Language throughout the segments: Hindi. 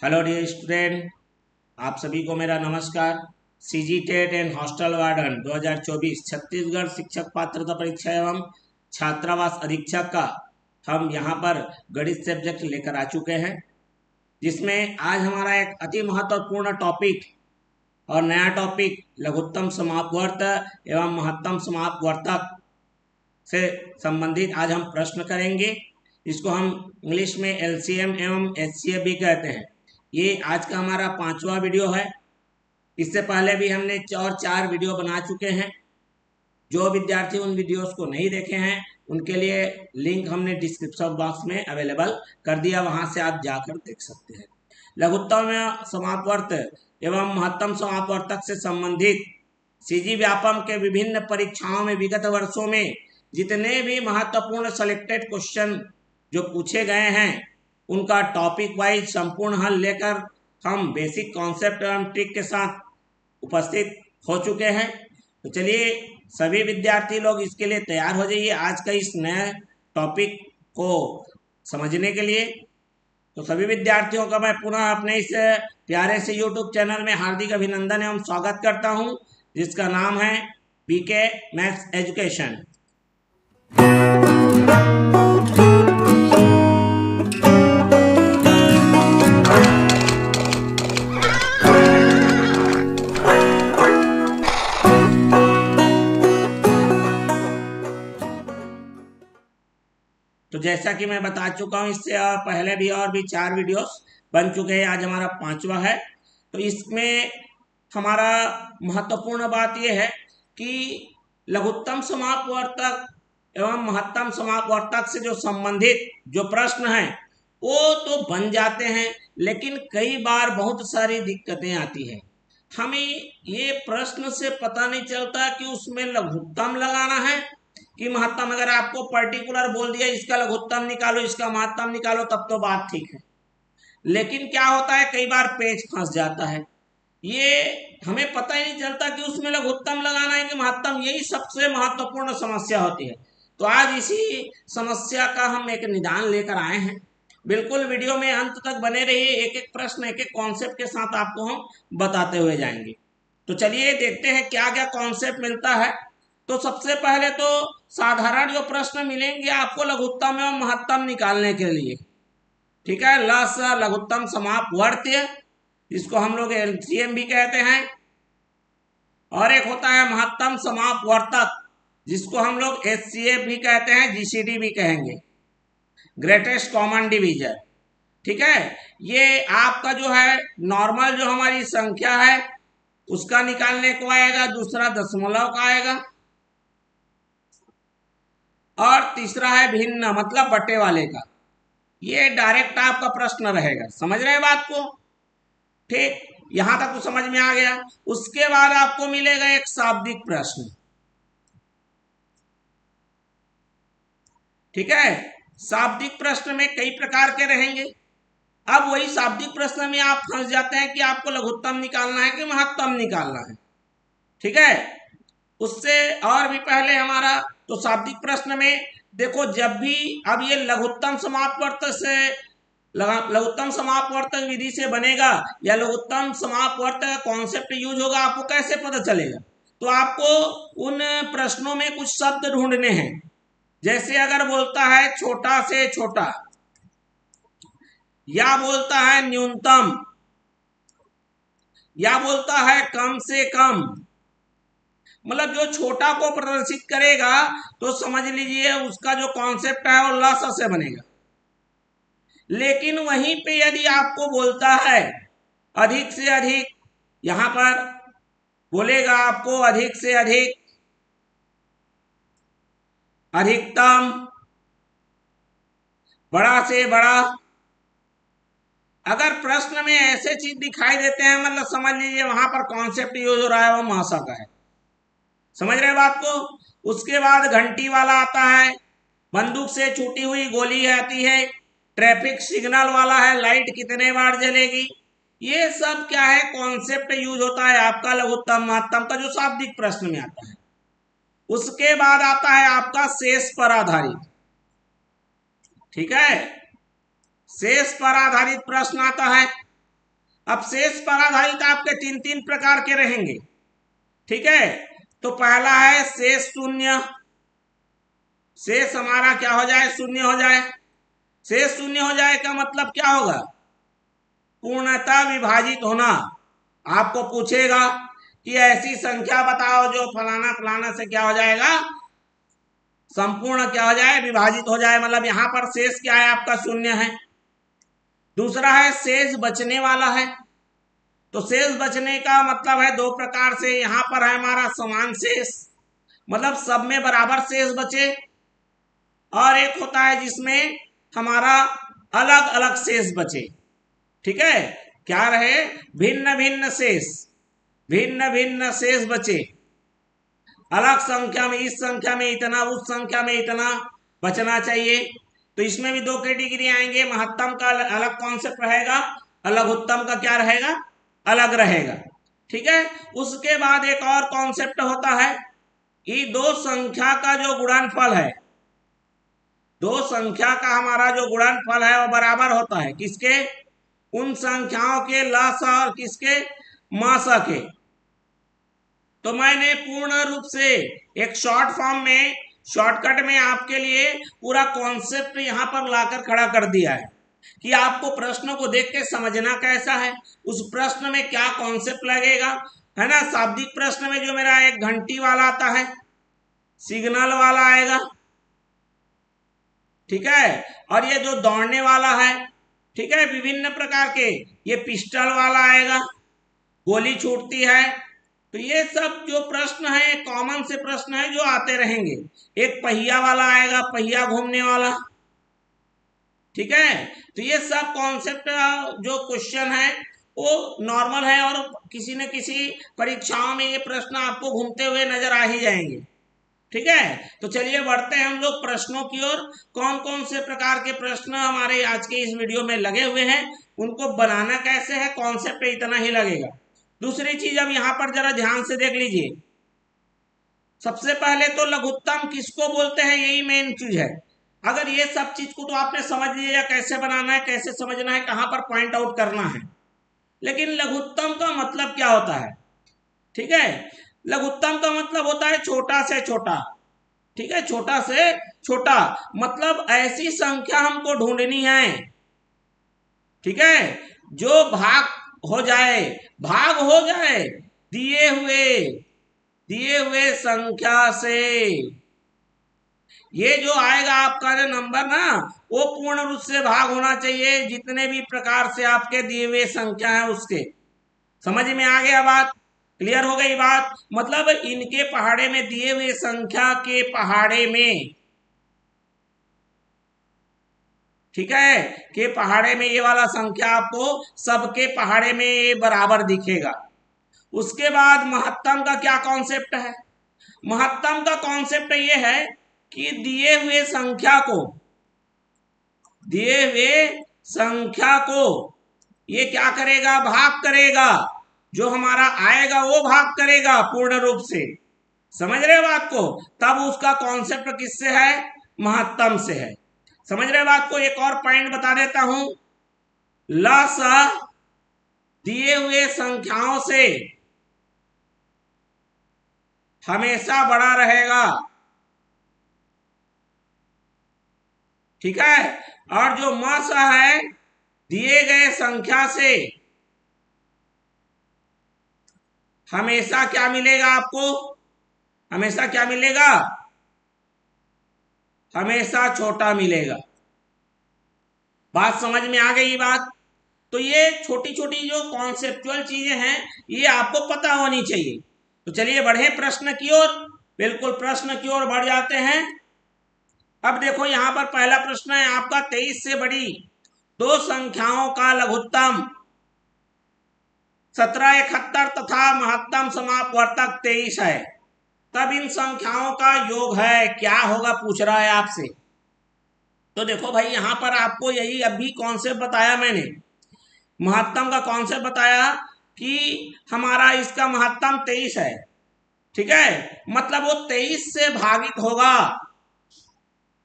हेलो डियर स्टूडेंट, आप सभी को मेरा नमस्कार। CG TET and hostel warden 2024 Chhattisgarh शिक्षक पात्रता परीक्षा एवं छात्रावास अधीक्षक का हम यहाँ पर गणित सब्जेक्ट लेकर आ चुके हैं, जिसमें आज हमारा एक अति महत्वपूर्ण टॉपिक और नया टॉपिक लघुत्तम समापवर्त एवं महत्तम समापवर्तक से संबंधित आज हम प्रश्न करेंगे। इसको हम इंग्लिश में एलसीएम एवं एचसीएफ भी कहते हैं। ये आज का हमारा 5वां वीडियो है। इससे पहले भी हमने और 4 वीडियो बना चुके हैं। जो विद्यार्थी उन वीडियोस को नहीं देखे हैं उनके लिए लिंक हमने डिस्क्रिप्शन बॉक्स में अवेलेबल कर दिया, वहां से आप जाकर देख सकते हैं। लघुत्तम समापवर्त एवं महत्तम समापवर्तक से संबंधित सीजी व्यापम के विभिन्न परीक्षाओं में विगत वर्षों में जितने भी महत्वपूर्ण सेलेक्टेड क्वेश्चन जो पूछे गए हैं उनका टॉपिक वाइज संपूर्ण हल लेकर हम बेसिक कॉन्सेप्ट एवं ट्रिक के साथ उपस्थित हो चुके हैं। तो चलिए सभी विद्यार्थी लोग इसके लिए तैयार हो जाइए आज का इस नए टॉपिक को समझने के लिए। तो सभी विद्यार्थियों का मैं पुनः अपने इस प्यारे से यूट्यूब चैनल में हार्दिक अभिनंदन एवं स्वागत करता हूं, जिसका नाम है बीके मैथ्स एजुकेशन। तो जैसा कि मैं बता चुका हूं, इससे पहले भी और भी 4 वीडियोस बन चुके हैं। आज हमारा 5वां है। तो इसमें हमारा महत्वपूर्ण बात यह है कि लघुत्तम समापवर्तक एवं महत्तम समापवर्तक से जो संबंधित जो प्रश्न हैं वो तो बन जाते हैं, लेकिन कई बार बहुत सारी दिक्कतें आती हैं। हमें ये प्रश्न से पता नहीं चलता कि उसमें लघुत्तम लगाना है कि महत्तम। अगर आपको पर्टिकुलर बोल दिया इसका लघुत्तम निकालो इसका महत्तम निकालो तब तो बात ठीक है, लेकिन क्या होता है कई बार पेच फंस जाता है। ये हमें पता ही नहीं चलता कि उसमें लघुत्तम लगाना है कि महत्तम। यही सबसे महत्वपूर्ण समस्या होती है। तो आज इसी समस्या का हम एक निदान लेकर आए हैं। बिल्कुल वीडियो में अंत तक बने रहिए, एक एक प्रश्न एक एक कॉन्सेप्ट के साथ आपको हम बताते हुए जाएंगे। तो चलिए देखते हैं क्या क्या कॉन्सेप्ट मिलता है। तो सबसे पहले तो साधारण जो प्रश्न मिलेंगे आपको लघुत्तम एवं महत्तम निकालने के लिए, ठीक है। लघुत्तम समापवर्त्य, जिसको हम लोग एलसीएम भी कहते हैं, और एक होता है महत्तम समापवर्तक, जिसको हम लोग एचसीएफ भी कहते हैं, जीसीडी भी कहेंगे, ग्रेटेस्ट कॉमन डिवीजर। ठीक है। ये आपका जो है नॉर्मल जो हमारी संख्या है उसका निकालने को आएगा, दूसरा दशमलव का आएगा, और तीसरा है भिन्न मतलब बटे वाले का। ये डायरेक्ट आपका प्रश्न रहेगा। समझ रहे हैं बात को? ठीक, यहां तक तो समझ में आ गया। उसके बाद आपको मिलेगा एक शाब्दिक प्रश्न। ठीक है। शाब्दिक प्रश्न में कई प्रकार के रहेंगे। अब वही शाब्दिक प्रश्न में आप फंस जाते हैं कि आपको लघुत्तम निकालना है कि महत्तम निकालना है। ठीक है। उससे और भी पहले हमारा तो शाब्दिक प्रश्न में देखो, जब भी अब ये लघुत्तम समापवर्तक से लघुत्तम समापवर्तक विधि से बनेगा या लघुत्तम समापवर्तक कॉन्सेप्ट यूज होगा, आपको कैसे पता चलेगा? तो आपको उन प्रश्नों में कुछ शब्द ढूंढने हैं। जैसे अगर बोलता है छोटा से छोटा, या बोलता है न्यूनतम, या बोलता है कम से कम, मतलब जो छोटा को प्रदर्शित करेगा तो समझ लीजिए उसका जो कॉन्सेप्ट है वो लस से बनेगा। लेकिन वहीं पे यदि आपको बोलता है अधिक से अधिक, यहां पर बोलेगा आपको अधिक से अधिक, अधिकतम, बड़ा से बड़ा, अगर प्रश्न में ऐसे चीज दिखाई देते हैं मतलब समझ लीजिए वहां पर कॉन्सेप्ट यूज हो रहा है वो महासा का है। समझ रहे बात को? उसके बाद घंटी वाला आता है, बंदूक से छूटी हुई गोली आती है, ट्रैफिक सिग्नल वाला है, लाइट कितने बार जलेगी। ये सब क्या है, कॉन्सेप्ट यूज होता है आपका लघुत्तम महत्तम का जो शाब्दिक प्रश्न में आता है। उसके बाद आता है आपका शेष पर आधारित। ठीक है। शेष पर आधारित प्रश्न आता है। अब शेष पर आधारित आपके तीन तीन प्रकार के रहेंगे, ठीक है। तो पहला है शेष शून्य, शेष हमारा क्या हो जाए, शून्य हो जाए। शेष शून्य हो जाए का मतलब क्या होगा, पूर्णतः विभाजित होना। आपको पूछेगा कि ऐसी संख्या बताओ जो फलाना फलाना से क्या हो जाएगा, संपूर्ण क्या हो जाए, विभाजित हो जाए, मतलब यहां पर शेष क्या है आपका, शून्य है। दूसरा है शेष बचने वाला है। तो शेष बचने का मतलब है दो प्रकार से, यहां पर है हमारा समान शेष, मतलब सब में बराबर शेष बचे, और एक होता है जिसमें हमारा अलग अलग शेष बचे, ठीक है। क्या रहे, भिन्न भिन्न शेष, भिन्न भिन्न शेष बचे, अलग संख्या में, इस संख्या में इतना, उस संख्या में इतना बचना चाहिए। तो इसमें भी दो कैटेगरी आएंगे, महत्तम का अलग कॉन्सेप्ट रहेगा, लघुत्तम का क्या रहेगा, अलग रहेगा, ठीक है। उसके बाद एक और कॉन्सेप्ट होता है कि दो संख्या का जो गुणनफल है, दो संख्या का हमारा जो गुणनफल है वो बराबर होता है किसके, उन संख्याओं के लस और किसके, मास के। तो मैंने पूर्ण रूप से एक शॉर्ट फॉर्म में, शॉर्टकट में आपके लिए पूरा कॉन्सेप्ट यहां पर लाकर खड़ा कर दिया है कि आपको प्रश्नों को देख के समझना कैसा है, उस प्रश्न में क्या कॉन्सेप्ट लगेगा, है ना। शाब्दिक प्रश्न में जो मेरा एक घंटी वाला आता है, सिग्नल वाला आएगा, ठीक है, और ये जो दौड़ने वाला है, ठीक है, विभिन्न प्रकार के, ये पिस्टल वाला आएगा, गोली छूटती है। तो ये सब जो प्रश्न है कॉमन से प्रश्न है जो आते रहेंगे। एक पहिया वाला आएगा, पहिया घूमने वाला, ठीक है। तो ये सब कॉन्सेप्ट जो क्वेश्चन है वो नॉर्मल है, और किसी न किसी परीक्षाओं में ये प्रश्न आपको घूमते हुए नजर आ ही जाएंगे, ठीक है। तो चलिए बढ़ते हैं हम लोग प्रश्नों की ओर। कौन कौन से प्रकार के प्रश्न हमारे आज के इस वीडियो में लगे हुए हैं, उनको बनाना कैसे है, कॉन्सेप्ट इतना ही लगेगा। दूसरी चीज अब यहां पर जरा ध्यान से देख लीजिए। सबसे पहले तो लघुत्तम किसको बोलते हैं, यही मेन चीज है। अगर ये सब चीज को तो आपने समझ लिया, कैसे बनाना है, कैसे समझना है, कहां पर पॉइंट आउट करना है, लेकिन लघुत्तम का मतलब क्या होता है, ठीक है। लघुत्तम का मतलब होता है छोटा से छोटा, ठीक है, छोटा से छोटा, मतलब ऐसी संख्या हमको ढूंढनी है, ठीक है, जो भाग हो जाए, भाग हो जाए दिए हुए संख्या से। ये जो आएगा आपका नंबर ना, वो पूर्ण रूप से भाग होना चाहिए जितने भी प्रकार से आपके दिए हुए संख्या है उसके। समझ में आ गया बात, क्लियर हो गई बात। मतलब इनके पहाड़े में, दिए हुए संख्या के पहाड़े में, ठीक है, के पहाड़े में ये वाला संख्या आपको सबके पहाड़े में ये बराबर दिखेगा। उसके बाद महत्तम का क्या कॉन्सेप्ट है, महत्तम का कॉन्सेप्ट ये है कि दिए हुए संख्या को ये क्या करेगा, भाग करेगा, जो हमारा आएगा वो भाग करेगा पूर्ण रूप से। समझ रहे बात को, तब उसका कॉन्सेप्ट किससे है, महत्तम से है। समझ रहे बात को। एक और पॉइंट बता देता हूं, लसा दिए हुए संख्याओं से हमेशा बड़ा रहेगा, ठीक है, और जो मस है दिए गए संख्या से हमेशा क्या मिलेगा आपको, हमेशा क्या मिलेगा, हमेशा छोटा मिलेगा। बात समझ में आ गई बात। तो ये छोटी छोटी जो कॉन्सेप्चुअल चीजें हैं ये आपको पता होनी चाहिए। तो चलिए बढ़े प्रश्न की ओर, बिल्कुल प्रश्न की ओर बढ़ जाते हैं। अब देखो यहां पर पहला प्रश्न है आपका, 23 से बड़ी दो संख्याओं का लघुत्तम 1771 तथा महत्तम समापवर्तक 23 है, तब इन संख्याओं का योग है, क्या होगा पूछ रहा है आपसे। तो देखो भाई यहां पर आपको यही अभी कॉन्सेप्ट बताया मैंने, महत्तम का कॉन्सेप्ट बताया कि हमारा इसका महत्तम 23 है, ठीक है, मतलब वो 23 से भागित होगा।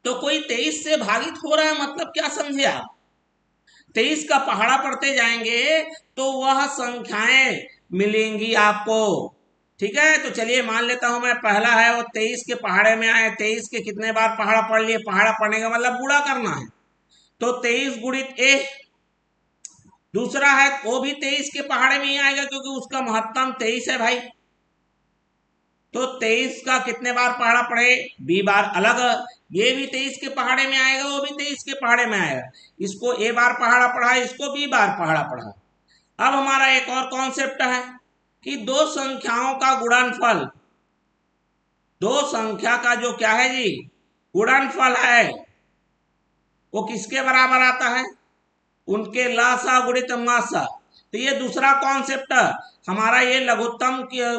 तो कोई 23 से भागित हो रहा है मतलब क्या समझे आप, 23 का पहाड़ा पढ़ते जाएंगे तो वह संख्याएं मिलेंगी आपको। ठीक है, तो चलिए मान लेता हूं मैं पहला है वो 23 के पहाड़े में आए, 23 के कितने बार पहाड़ा पढ़ लिए, पहाड़ा पढ़ने का मतलब गुणा करना है, तो 23 गुणित ए। दूसरा है वो भी 23 के पहाड़े में ही आएगा क्योंकि उसका महत्तम 23 है भाई। तो 23 का कितने बार पहाड़ा पढ़े, बी बार अलग। ये भी 23 के पहाड़े में आएगा, वो भी 23 के पहाड़े में आएगा। इसको ए बार पहाड़ा पढ़ा, इसको बी बार पहाड़ा पढ़ा। अब हमारा एक और कॉन्सेप्ट है कि दो संख्याओं का गुणनफल, दो संख्या का जो क्या है जी गुणनफल है, वो किसके बराबर आता है, उनके लसा गुणित मसा। तो ये दूसरा कॉन्सेप्ट हमारा, ये लघुत्तम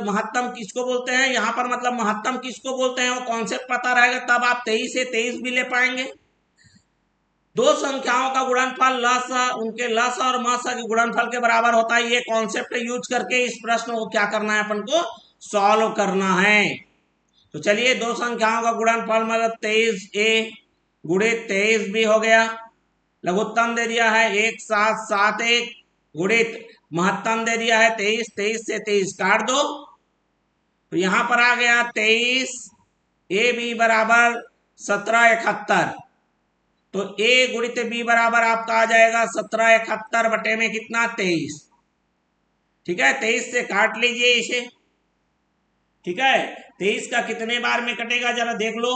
महत्तम किसको बोलते हैं, यहाँ पर मतलब महत्तम किसको बोलते हैं वो कॉन्सेप्ट पता रहेगा तब आप 23 से 23 भी ले पाएंगे। दो संख्याओं का गुणनफल लसा, उनके लसा और मसा के गुणनफल के बराबर होता है। ये कॉन्सेप्ट यूज करके इस प्रश्न को क्या करना है, अपन को सॉल्व करना है। तो चलिए दो संख्याओं का गुणनफल मतलब 23 ए गुणित 23 भी हो गया, लघुत्तम दे दिया है 1 7 7 1 गुणित महत्तम दे दिया है 23, 23 से 23 काट दो, तो यहां पर आ गया 23 ए बी बराबर 1771। तो ए गुणित बी बराबर आपका आ जाएगा 1771 बटे में कितना 23। ठीक है, 23 से काट लीजिए इसे। ठीक है, 23 का कितने बार में कटेगा जरा देख लो।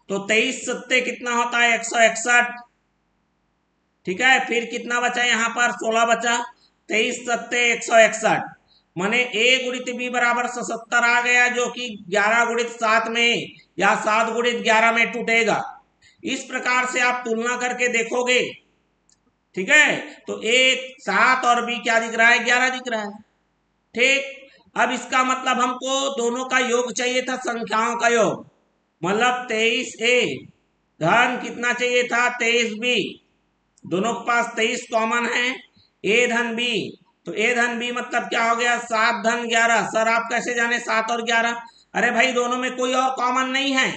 तो 23 सत्ते कितना होता है 161। ठीक है, फिर कितना बचा यहाँ पर 16 बचा, 23 सत्ते 161 माने ए गुणित बी बराबर 77 आ गया, जो कि 11 गुणित 7 में या 7 गुणित 11 में टूटेगा। इस प्रकार से आप तुलना करके देखोगे। ठीक है, तो ए 7 और बी क्या दिख रहा है 11 दिख रहा है। ठीक, अब इसका मतलब हमको दोनों का योग चाहिए था, संख्याओं का योग, मतलब 23 ए धन कितना चाहिए था 23 बी, दोनों के पास 23 कॉमन है, ए धन बी। तो ए धन बी मतलब क्या हो गया 7 धन 11। सर आप कैसे जाने 7 और 11, अरे भाई दोनों में कोई और कॉमन नहीं है,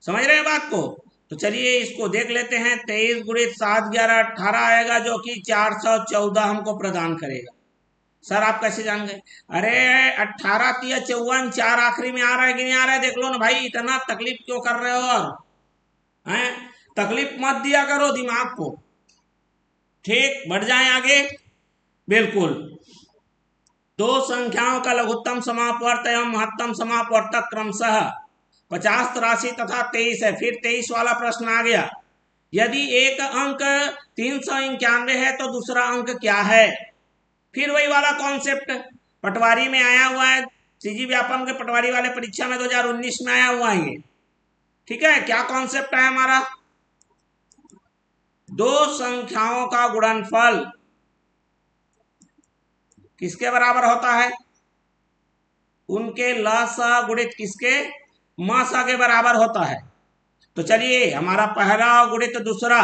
समझ रहे हैं बात को। तो चलिए इसको देख लेते हैं, 23 गुणित 7 11 18 आएगा, जो कि 414 हमको प्रदान करेगा। सर आप कैसे जान गए, अरे 18 तिया 54 4 आखिरी में आ रहा है कि नहीं आ रहा है देख लो ना भाई, इतना तकलीफ क्यों कर रहे हो, और हैं तकलीफ मत दिया करो दिमाग को। ठीक, बढ़ जाए आगे। बिल्कुल, दो संख्याओं का लघुत्तम समापवर्त एवं महत्तम समापवर्तक क्रमशः 50 83 तथा 23 है। फिर 23 वाला प्रश्न आ गया, यदि एक अंक 391 है तो दूसरा अंक क्या है। फिर वही वाला कॉन्सेप्ट पटवारी में आया हुआ है, सीजी व्यापम के पटवारी वाले परीक्षा में 2019 में आया हुआ है ये। ठीक है, क्या कॉन्सेप्ट है हमारा, दो संख्याओं का गुणनफल किसके बराबर होता है, उनके लसा गुणित किसके मसा के बराबर होता है। तो चलिए हमारा पहला गुणित दूसरा,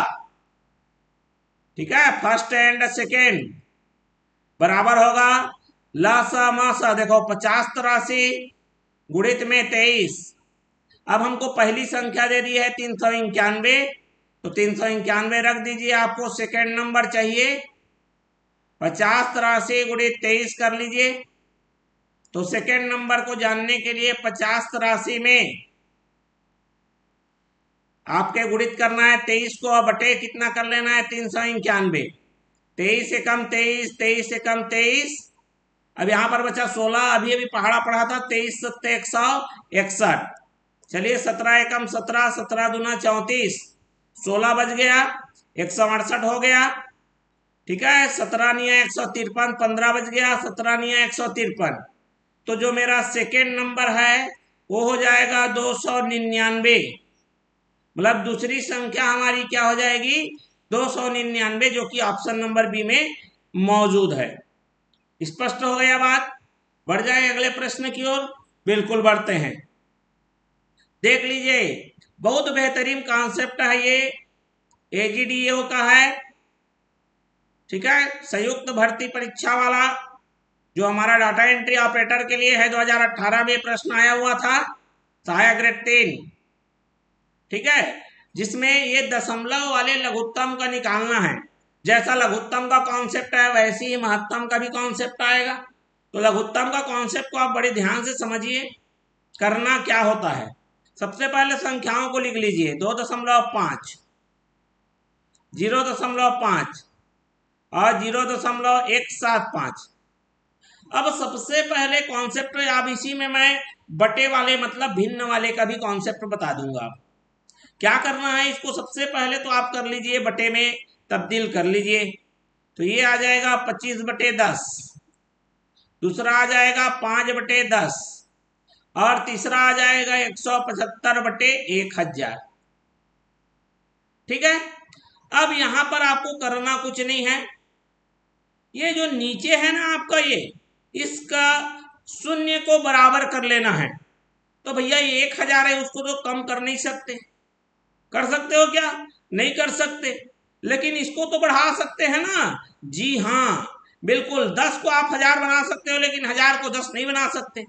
ठीक है, फर्स्ट एंड सेकेंड बराबर होगा लसा मसा। देखो 50 83 गुणित में 23। अब हमको पहली संख्या दे दी है 391, तो 391 रख दीजिए, आपको सेकेंड नंबर चाहिए 50 83 गुणित 23 कर लीजिए। तो सेकेंड नंबर को जानने के लिए 50 83 में आपके गुणित करना है 23 को, बटे कितना कर लेना है 391, 23 से कम 23, 23 से कम 23, अब यहां पर बचा 16, अभी अभी पहाड़ा पढ़ा था 23 सत्ते 161। चलिए 17 एकम 17, 17 दूना 34, 16 बच गया 168 हो गया। ठीक है, 17 निया 153, 15 बच गया 17 निया 153। तो जो मेरा सेकेंड नंबर है वो हो जाएगा 299, मतलब दूसरी संख्या हमारी क्या हो जाएगी 299, जो कि ऑप्शन नंबर बी में मौजूद है। स्पष्ट हो गया बात, बढ़ जाए अगले प्रश्न की ओर। बिल्कुल बढ़ते हैं, देख लीजिए बहुत बेहतरीन कॉन्सेप्ट है ये, एजीडीओ का है। ठीक है, संयुक्त भर्ती परीक्षा वाला जो हमारा डाटा एंट्री ऑपरेटर के लिए है, 2018 में प्रश्न आया हुआ था, सहायक ग्रेड 3। ठीक है, जिसमें ये दशमलव वाले लघुत्तम का निकालना है। जैसा लघुत्तम का कॉन्सेप्ट है वैसे ही महत्तम का भी कॉन्सेप्ट आएगा। तो लघुत्तम का कॉन्सेप्ट को आप बड़े ध्यान से समझिए। करना क्या होता है, सबसे पहले संख्याओं को लिख लीजिए। 2.5, 0.5 और 0.175। अब सबसे पहले कॉन्सेप्ट आप इसी में मैं बटे वाले मतलब भिन्न वाले का भी कॉन्सेप्ट बता दूंगा। क्या करना है, इसको सबसे पहले तो आप कर लीजिए बटे में तब्दील कर लीजिए। तो ये आ जाएगा 25/10, दूसरा आ जाएगा 5/10 और तीसरा आ जाएगा 175/1000। ठीक है। अब यहां पर आपको करना कुछ नहीं है, ये जो नीचे है ना आपका ये, इसका शून्य को बराबर कर लेना है। तो भैया 1000 है, उसको तो कम कर नहीं सकते। कर सकते हो क्या? नहीं कर सकते, लेकिन इसको तो बढ़ा सकते हैं ना। जी हाँ बिल्कुल, 10 को आप 1000 बना सकते हो, लेकिन 1000 को 10 नहीं बना सकते।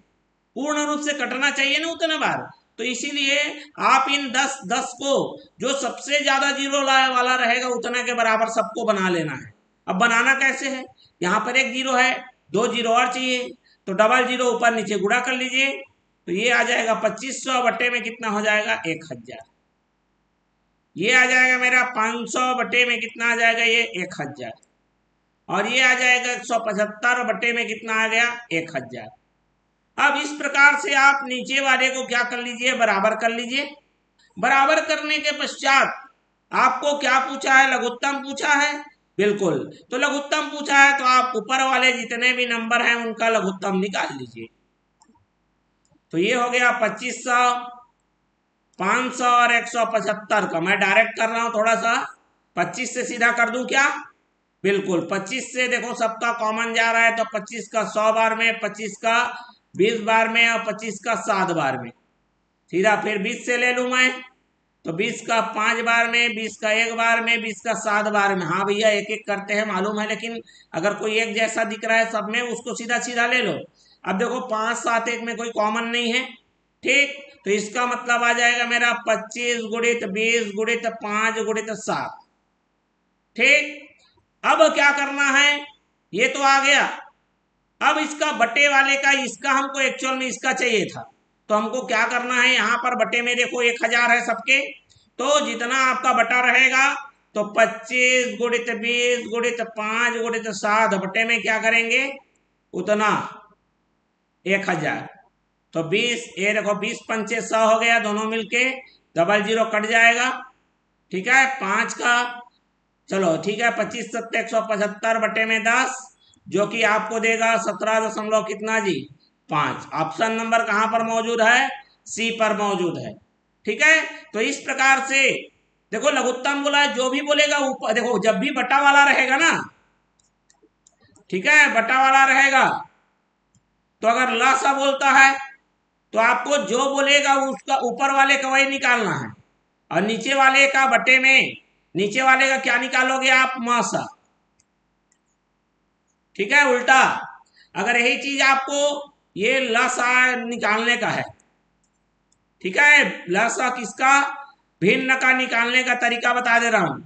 पूर्ण रूप से कटना चाहिए ना उतने बार। तो इसीलिए आप इन 10 को जो सबसे ज्यादा जीरो वाला रहेगा उतना के बराबर सबको बना लेना है। अब बनाना कैसे है, यहाँ पर एक जीरो है, 2 जीरो और चाहिए, तो डबल जीरो ऊपर नीचे गुणा कर लीजिए। तो ये आ जाएगा 2500 बटे में कितना हो जाएगा 1000। ये आ जाएगा मेरा 500 बटे में कितना आ जाएगा ये 1000। और ये आ जाएगा 175 बटे में कितना आ गया 1000। अब इस प्रकार से आप नीचे वाले को क्या कर लीजिए, बराबर कर लीजिए। बराबर करने के पश्चात आपको क्या पूछा है, लघुत्तम पूछा है। बिल्कुल, तो लघुत्तम पूछा है तो आप ऊपर वाले जितने भी नंबर हैं उनका लघुत्तम निकाल लीजिए। तो ये हो गया 2500, 500 और 175 का। मैं डायरेक्ट कर रहा हूं थोड़ा सा, 25 से सीधा कर दूं क्या? बिल्कुल, 25 से देखो सबका कॉमन जा रहा है, तो 25 का 100 बार में, 25 का 20 बार में और 25 का 7 बार में। सीधा फिर 20 से ले लूं मैं, तो 20 का 5 बार में, 20 का 1 बार में, 20 का 7 बार में। हाँ भैया एक एक करते हैं मालूम है, लेकिन अगर कोई एक जैसा दिख रहा है सब में, उसको सीधा सीधा ले लो। अब देखो 5 7 1 में कोई कॉमन नहीं है। ठीक, तो इसका मतलब आ जाएगा मेरा 25 गुणित 20 गुणित 5 गुणित 7। ठीक, अब क्या करना है, ये तो आ गया। अब इसका बटे वाले का, इसका हमको एक्चुअल में इसका चाहिए था, तो हमको क्या करना है, यहां पर बटे में देखो 1000 है सबके, तो जितना आपका बटा रहेगा तो 25 गुणित 20 गुणित 5 गुणित 7 बटे में क्या करेंगे उतना 1000। तो 20, ये देखो 20 पंचे 100 हो गया, दोनों मिलके, डबल जीरो कट जाएगा। ठीक है, 5 का, चलो ठीक है, 25 सत्ते 175 बटे में 10, जो कि आपको देगा 17 दशमलव कितना जी 5। ऑप्शन नंबर कहां पर मौजूद है, सी पर मौजूद है। ठीक है, तो इस प्रकार से देखो लघुत्तम बोला है, जो भी बोलेगा ऊपर देखो, जब भी बटा वाला रहेगा ना, ठीक है, बटा वाला रहेगा, तो अगर लसा बोलता है तो आपको जो बोलेगा उसका ऊपर वाले का वही निकालना है, और नीचे वाले का बटे में, नीचे वाले का क्या निकालोगे आप, मासा। ठीक है, उल्टा अगर यही चीज आपको ये लसा निकालने का है, ठीक है, लसा किसका, भिन्न का निकालने का तरीका बता दे रहा हूं।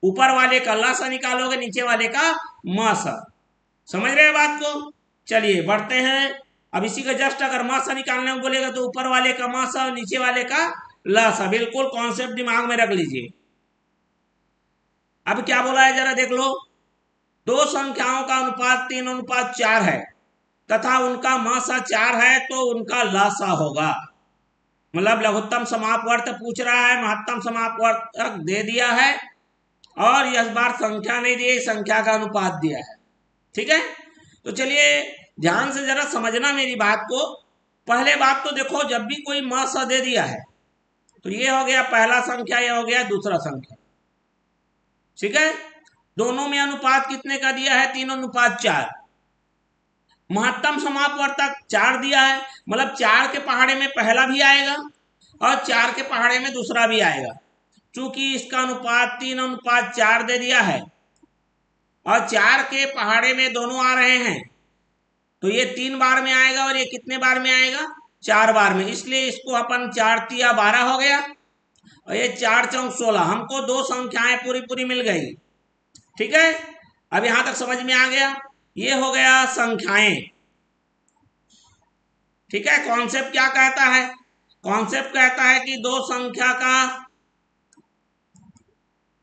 ऊपर वाले का लसा निकालोगे, नीचे वाले का मासा। समझ रहे हैं बात को? चलिए बढ़ते हैं। अब इसी का जस्ट अगर मासा निकालने को बोलेगा तो ऊपर वाले का मासा और नीचे वाले का लसा। बिल्कुल कॉन्सेप्ट दिमाग में रख लीजिए। अब क्या बोला है जरा देख लो, दो संख्याओं का अनुपात 3:4 है तथा उनका मासा 4 है, तो उनका लासा होगा। मतलब लघुत्तम समापवर्त पूछ रहा है, महत्तम समापवर्तक दे दिया है, और यह बार संख्या नहीं दी, संख्या का अनुपात दिया है। ठीक है, तो चलिए ध्यान से जरा समझना मेरी बात को। पहले बात तो देखो, जब भी कोई मासा दे दिया है तो ये हो गया पहला संख्या, ये हो गया दूसरा संख्या। ठीक है, दोनों में अनुपात कितने का दिया है, 3:4। महत्तम समापवर्तक 4 दिया है, मतलब 4 के पहाड़े में पहला भी आएगा और 4 के पहाड़े में दूसरा भी आएगा। चूंकि इसका अनुपात 3:4 दे दिया है और 4 के पहाड़े में दोनों आ रहे हैं, तो ये 3 बार में आएगा और ये कितने बार में आएगा, 4 बार में। इसलिए इसको अपन 4 तिया 12 हो गया, और ये 4 चौक 16, हमको दो संख्याएं पूरी पूरी मिल गई। ठीक है, अब यहां तक समझ में आ गया। ये हो गया संख्याएं। ठीक है, कॉन्सेप्ट क्या कहता है? कॉन्सेप्ट कहता है कि दो संख्या का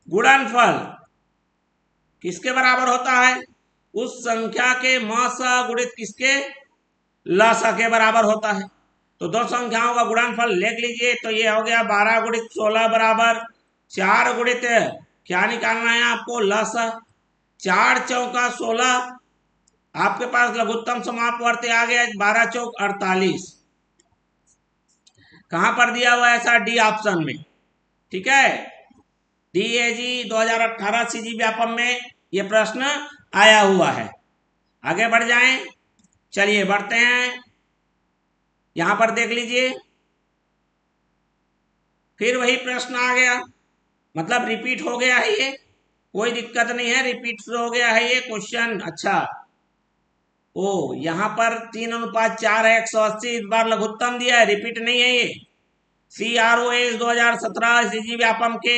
गुणनफल किसके बराबर होता है? उस संख्या के म स गुणित किसके ल स के बराबर होता है। तो दो संख्याओं का गुणनफल लिख लीजिए। तो ये हो गया 12 गुणित 16 बराबर 4 गुणित क्या निकालना है आपको? ल स। 4 चौका 16, आपके पास लघुत्तम समापवर्ती आ गया 12 चौक 48। कहां पर दिया हुआ है? ऐसा डी ऑप्शन में। ठीक है, DAG 2018 CG व्यापम में ये प्रश्न आया हुआ है। आगे बढ़ जाएं, चलिए बढ़ते हैं। यहां पर देख लीजिए, फिर वही प्रश्न आ गया, मतलब रिपीट हो गया है। ये कोई दिक्कत नहीं है, रिपीट हो गया है ये क्वेश्चन। अच्छा, ओ यहां पर 3:4 है, 180 इस बार लघुत्तम दिया है, रिपीट नहीं है ये। CROS 2017 CG व्यापम के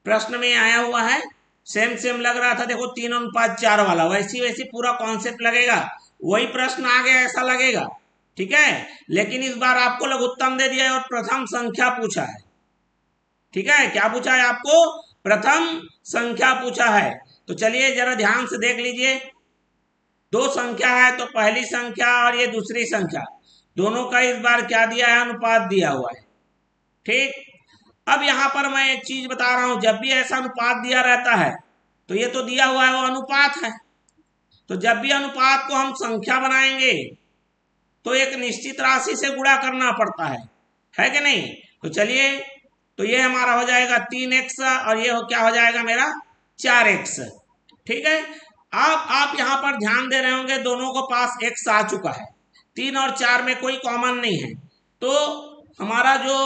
प्रश्न में आया हुआ है। सेम सेम लग रहा था, देखो 3:4 वाला, वैसी वैसी पूरा कॉन्सेप्ट लगेगा। वही प्रश्न आ गया ऐसा लगेगा। ठीक है, लेकिन इस बार आपको लघुत्तम दे दिया है और प्रथम संख्या पूछा है। ठीक है, क्या पूछा है आपको? प्रथम संख्या पूछा है। तो चलिए जरा ध्यान से देख लीजिए। दो संख्या है, तो पहली संख्या और ये दूसरी संख्या, दोनों का इस बार क्या दिया है? अनुपात दिया हुआ है। ठीक, अब यहां पर मैं एक चीज बता रहा हूं, जब भी ऐसा अनुपात दिया रहता है तो ये तो दिया हुआ है वो अनुपात है। तो जब भी अनुपात को हम संख्या बनाएंगे तो एक निश्चित राशि से गुणा करना पड़ता है कि नहीं? तो चलिए, तो ये हमारा हो जाएगा 3x और ये क्या हो जाएगा मेरा? 4x। ठीक है, अब आप यहां पर ध्यान दे रहे होंगे, दोनों को पास x आ चुका है, 3 और 4 में कोई कॉमन नहीं है। तो हमारा जो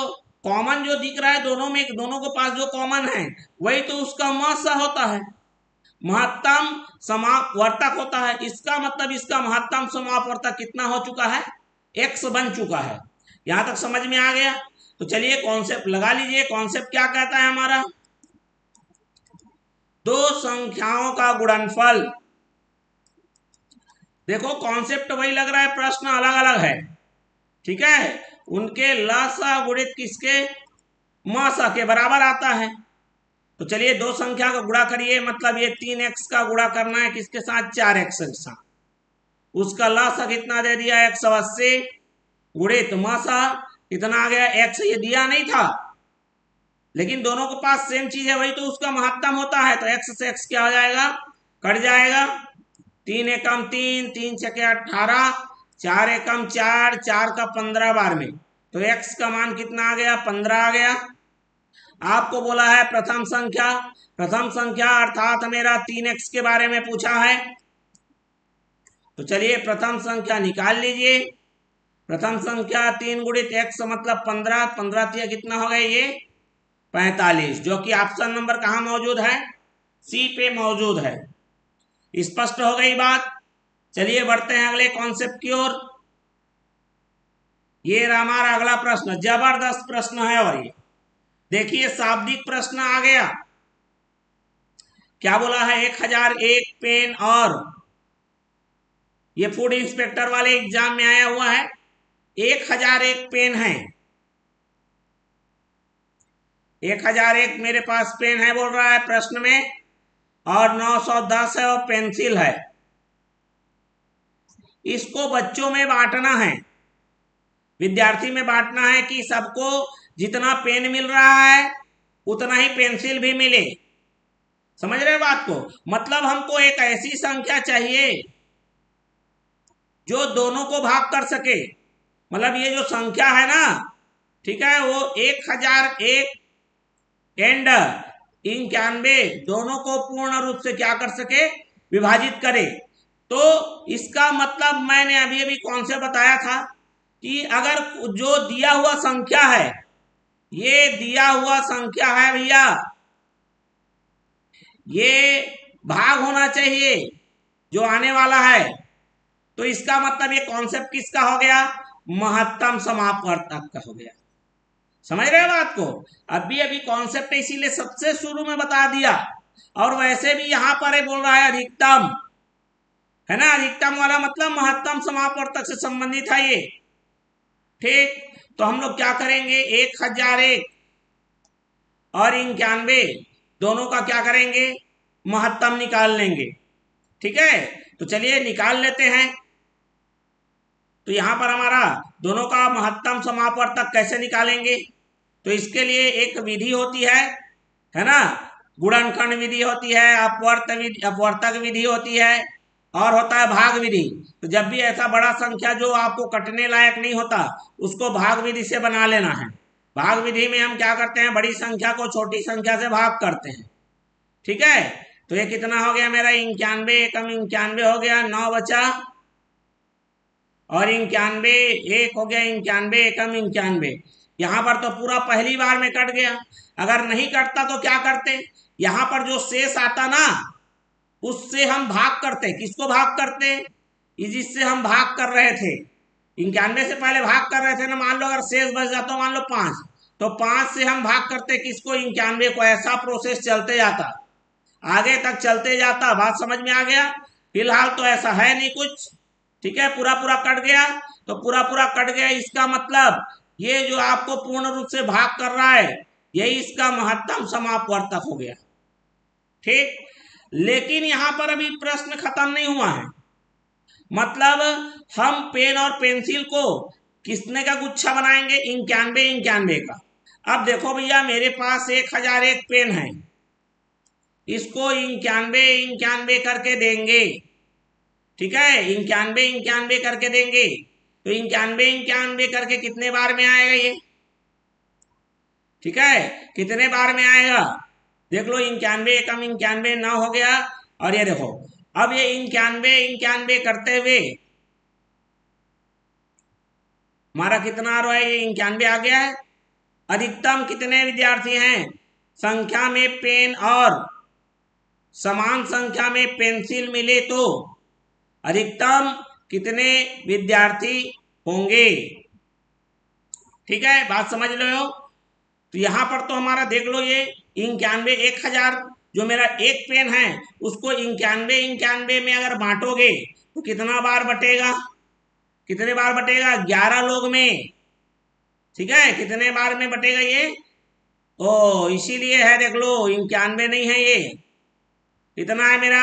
कॉमन जो दिख रहा है दोनों में, दोनों के पास जो कॉमन है वही तो उसका म स होता है, महत्तम समापवर्तक होता है। इसका मतलब इसका महत्तम समापवर्तक कितना हो चुका है? x बन चुका है। यहां तक समझ में आ गया? तो चलिए कॉन्सेप्ट लगा लीजिए। कॉन्सेप्ट क्या कहता है हमारा? दो संख्याओं का गुणनफल। देखो कॉन्सेप्ट वही लग रहा है, प्रश्न अलग अलग है। ठीक है, उनके लसा गुणित किसके म स के बराबर आता है। तो चलिए दो संख्या का गुणा करिए, मतलब ये 3x का गुणा करना है किसके साथ? 4x के साथ। उसका लसा कितना दे दिया? 180 गुणित म स कितना आ गया? x। ये दिया नहीं था, लेकिन दोनों के पास सेम चीज है, वही तो उसका महत्तम होता है। तो x से x क्या हो जाएगा? कट जाएगा। 3 एकम 3, 3 छके 18, 4 एकम 4, 4 का 15 बार में, तो x का मान कितना आ गया? 15 आ गया। आपको बोला है प्रथम संख्या, प्रथम संख्या अर्थात मेरा 3x के बारे में पूछा है। तो चलिए प्रथम संख्या निकाल लीजिए। प्रथम संख्या 3 गुणित x मतलब 15, 15 तिया कितना हो गया? ये 45, जो कि ऑप्शन नंबर कहाँ मौजूद है? सी पे मौजूद है। स्पष्ट हो गई बात? चलिए बढ़ते हैं अगले कॉन्सेप्ट की ओर। ये हमारा अगला प्रश्न, जबरदस्त प्रश्न है। और ये देखिए शाब्दिक प्रश्न आ गया। क्या बोला है? 1001 पेन, और ये फूड इंस्पेक्टर वाले एग्जाम में आया हुआ है। 1001 पेन है, 1001 मेरे पास पेन है बोल रहा है प्रश्न में, और 910 है और पेंसिल है। इसको बच्चों में बांटना है, विद्यार्थी में बांटना है कि सबको जितना पेन मिल रहा है उतना ही पेंसिल भी मिले। समझ रहे बात को? मतलब हमको एक ऐसी संख्या चाहिए जो दोनों को भाग कर सके। मतलब ये जो संख्या है ना, ठीक है, वो 1001 एंड 91 दोनों को पूर्ण रूप से क्या कर सके? विभाजित करे। तो इसका मतलब मैंने अभी अभी कौन से बताया था कि अगर जो दिया हुआ संख्या है, ये दिया हुआ संख्या है भैया, ये भाग होना चाहिए जो आने वाला है। तो इसका मतलब ये कॉन्सेप्ट किसका हो गया? महत्तम समापवर्तक का हो गया। समझ रहे हो बात को? अभी अभी कॉन्सेप्ट इसीलिए सबसे शुरू में बता दिया। और वैसे भी यहां पर बोल रहा है अधिकतम, है ना, अधिकतम वाला मतलब महत्तम समापवर्तक से संबंधित है ये। ठीक, तो हम लोग क्या करेंगे, 1001 और 91 दोनों का क्या करेंगे, महत्तम निकाल लेंगे। ठीक है, तो चलिए निकाल लेते हैं। तो यहां पर हमारा दोनों का महत्तम समापवर्तक कैसे निकालेंगे, तो इसके लिए एक विधि होती है ना, गुणनखंड विधि होती है, अपवर्तक विधि होती है, और होता है भाग विधि। तो जब भी ऐसा बड़ा संख्या जो आपको कटने लायक नहीं होता उसको भाग विधि से बना लेना है। भाग विधि में हम क्या करते हैं, बड़ी संख्या को छोटी संख्या से भाग करते हैं। ठीक है, तो ये कितना हो गया मेरा, 91 एकम 91 हो गया, 9 बचा, और 91 एक हो गया, 91 एकम 91। यहां पर तो पूरा पहली बार में कट गया। अगर नहीं कटता तो क्या करते, यहां पर जो शेष आता ना उससे हम भाग करते। किसको भाग करते, जिससे हम भाग कर रहे थे, 91 से पहले भाग कर रहे थे ना, मान लो अगर शेष बच जाता, मान लो 5, तो 5 से हम भाग करते किसको, 91 को। ऐसा प्रोसेस चलते जाता, आगे तक चलते जाता। बात समझ में आ गया? फिलहाल तो ऐसा है नहीं कुछ। ठीक है, पूरा पूरा कट गया, तो पूरा पूरा कट गया, इसका मतलब ये जो आपको पूर्ण रूप से भाग कर रहा है यही इसका महत्तम समापवर्तक हो गया। ठीक, लेकिन यहां पर अभी प्रश्न खत्म नहीं हुआ है। मतलब हम पेन और पेंसिल को किसने का गुच्छा बनाएंगे, 91 91 का। अब देखो भैया, मेरे पास 1001 पेन है, इसको 91 91 करके देंगे। ठीक है, 91 91 करके देंगे, तो 91 91 करके कितने बार में आएगा ये, ठीक है, कितने बार में आएगा, देख लो, 91 एकम 91 9 हो गया, और ये देखो अब ये 91 91 करते हुए हमारा कितना आ रहा है, ये 91 आ गया है। अधिकतम कितने विद्यार्थी हैं, संख्या में पेन और समान संख्या में पेंसिल मिले तो अधिकतम कितने विद्यार्थी होंगे। ठीक है, बात समझ लो। तो यहां पर तो हमारा देख लो, ये 91 1000 जो मेरा एक पेन है उसको 91 91 में अगर बांटोगे तो कितना बार बटेगा, कितने बार बटेगा, 11 लोग में। ठीक है, कितने बार में बटेगा ये, ओ इसीलिए है, देख लो 91 नहीं है ये, इतना है मेरा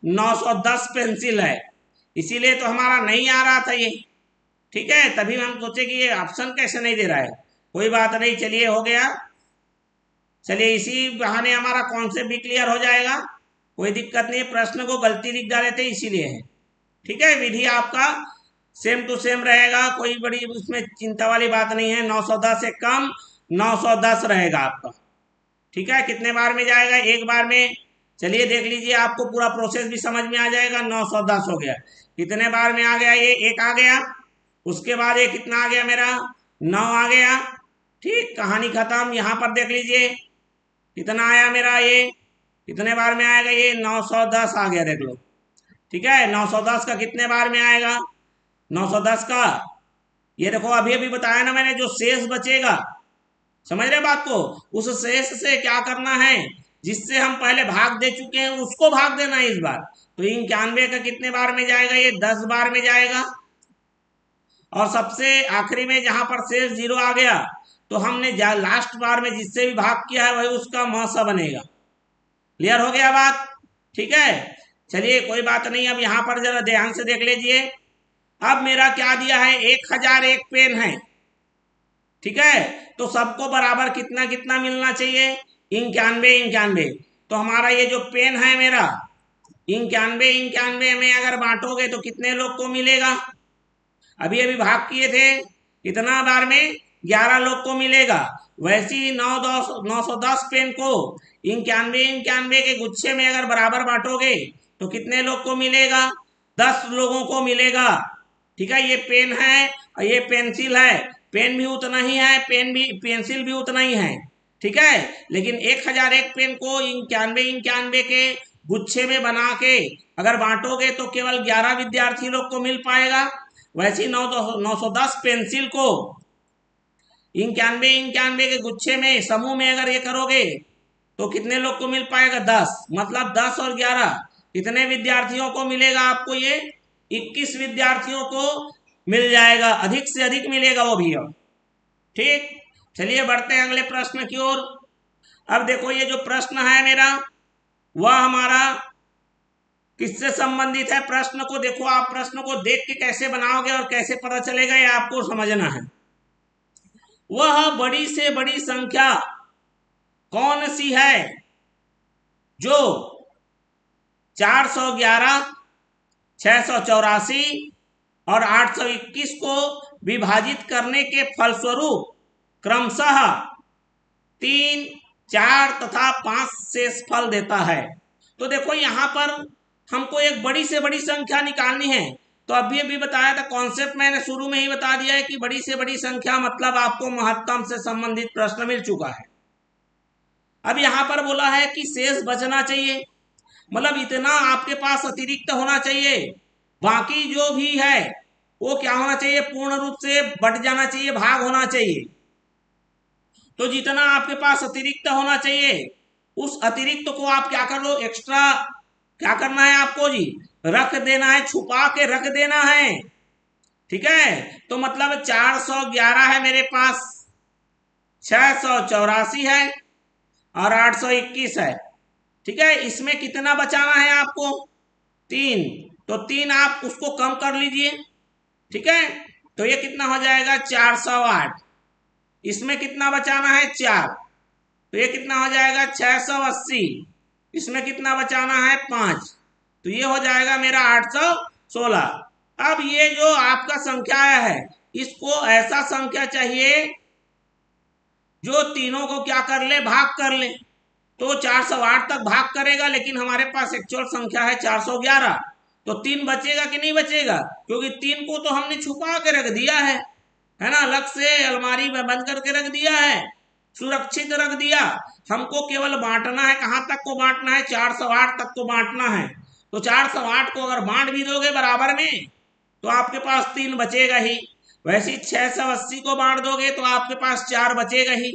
910 पेंसिल है, इसीलिए तो हमारा नहीं आ रहा था ये। ठीक है, तभी हम सोचे कि ये ऑप्शन कैसे नहीं दे रहा है। कोई बात नहीं, चलिए हो गया। चलिए इसी बहाने हमारा कॉन्सेप्ट भी क्लियर हो जाएगा, कोई दिक्कत नहीं। प्रश्न को गलती लिख डाले थे इसीलिए है। ठीक है, विधि आपका सेम टू सेम रहेगा, कोई बड़ी उसमें चिंता वाली बात नहीं है। 910 से कम 910 रहेगा आपका। ठीक है, कितने बार में जाएगा, एक बार में। चलिए देख लीजिए, आपको पूरा प्रोसेस भी समझ में आ जाएगा। 910 हो गया, कितने बार में आ गया, ये एक आ गया, उसके बाद ये कितना आ गया मेरा, 9 आ गया। ठीक, कहानी खत्म। यहां पर देख लीजिए कितना आया मेरा, ये कितने बार में आएगा, ये 910 आ गया, देख लो। ठीक है, 910 का कितने बार में आएगा, 910 का, ये देखो अभी अभी बताया ना मैंने, जो शेष बचेगा, समझ रहे बात को, उस शेष से क्या करना है, जिससे हम पहले भाग दे चुके हैं उसको भाग देना है इस बार। तो 91 का कितने बार में जाएगा, ये 10 बार में जाएगा। और सबसे आखिरी में जहां पर शेष 0 आ गया तो हमने लास्ट बार में जिससे भी भाग किया है वही उसका महसा बनेगा। क्लियर हो गया बात? ठीक है, चलिए कोई बात नहीं। अब यहां पर जरा ध्यान से देख लीजिए, अब मेरा क्या दिया है, 1001 पेन है। ठीक है, तो सबको बराबर कितना कितना मिलना चाहिए, 91 91। तो हमारा ये जो पेन है मेरा, 91 91 में अगर बांटोगे तो कितने लोग को मिलेगा, अभी अभी भाग किए थे, कितना बार में, 11 लोग को मिलेगा। वैसे ही 910 पेन को 91 91 के गुच्छे में अगर बराबर बांटोगे तो कितने लोग को मिलेगा, 10 लोगों को मिलेगा। ठीक है, ये पेन है और ये पेंसिल है, पेन भी उतना ही है, पेन भी पेंसिल भी उतना ही है। ठीक है, लेकिन 1001 पेन को 91 91 के गुच्छे में बना के अगर बांटोगे तो केवल 11 विद्यार्थी लोग को मिल पाएगा। वैसे 910 पेंसिल को इक्यानवे इक्यानवे के गुच्छे में समूह में अगर ये करोगे तो कितने लोग को मिल पाएगा? 10। मतलब 10 और 11 कितने विद्यार्थियों को मिलेगा? आपको ये 21 विद्यार्थियों को मिल जाएगा, अधिक से अधिक मिलेगा वो भी। अब ठीक, चलिए बढ़ते हैं अगले प्रश्न की ओर। अब देखो ये जो प्रश्न है मेरा वह हमारा किससे संबंधित है? प्रश्न को देखो, आप प्रश्न को देख के कैसे बनाओगे और कैसे पता चलेगा ये आपको समझना है। वह बड़ी से बड़ी संख्या कौन सी है जो 411, 684 और 821 को विभाजित करने के फलस्वरूप क्रमशः 3, 4 तथा 5 शेषफल देता है। तो देखो यहां पर हमको एक बड़ी से बड़ी संख्या निकालनी है। तो अभी बताया था, कॉन्सेप्ट मैंने शुरू में ही बता दिया है कि बड़ी से बड़ी संख्या मतलब आपको महत्तम से संबंधित प्रश्न मिल चुका है। अब यहां पर बोला है कि शेष बचना चाहिए, मतलब इतना आपके पास अतिरिक्त होना चाहिए, बाकी जो भी है वो क्या होना चाहिए? पूर्ण रूप से बट जाना चाहिए, भाग होना चाहिए। तो जितना आपके पास अतिरिक्त होना चाहिए उस अतिरिक्त को आप क्या कर लो? एक्स्ट्रा क्या करना है आपको जी? रख देना है, छुपा के रख देना है। ठीक है, तो मतलब 411 है मेरे पास, 684 है और 821 है। ठीक है, इसमें कितना बचाना है आपको? 3। तो 3 आप उसको कम कर लीजिए। ठीक है, तो ये कितना हो जाएगा? 408। इसमें कितना बचाना है? 4। तो ये कितना हो जाएगा? 680। इसमें कितना बचाना है? 5। तो ये हो जाएगा मेरा 816। अब ये जो आपका संख्या है इसको ऐसा संख्या चाहिए जो तीनों को क्या कर ले? भाग कर ले। तो 408 तक भाग करेगा, लेकिन हमारे पास एक्चुअल संख्या है 411। तो 3 बचेगा कि नहीं बचेगा? क्योंकि 3 को तो हमने छुपा के रख दिया है ना, अलग से अलमारी में बंद करके रख दिया है, सुरक्षित रख दिया। हमको केवल बांटना है, कहां तक को बांटना है? 408 तक को बांटना है। तो 408 को अगर बांट भी दोगे बराबर में तो आपके पास 3 बचेगा ही। वैसे 680 को बांट दोगे तो आपके पास 4 बचेगा ही।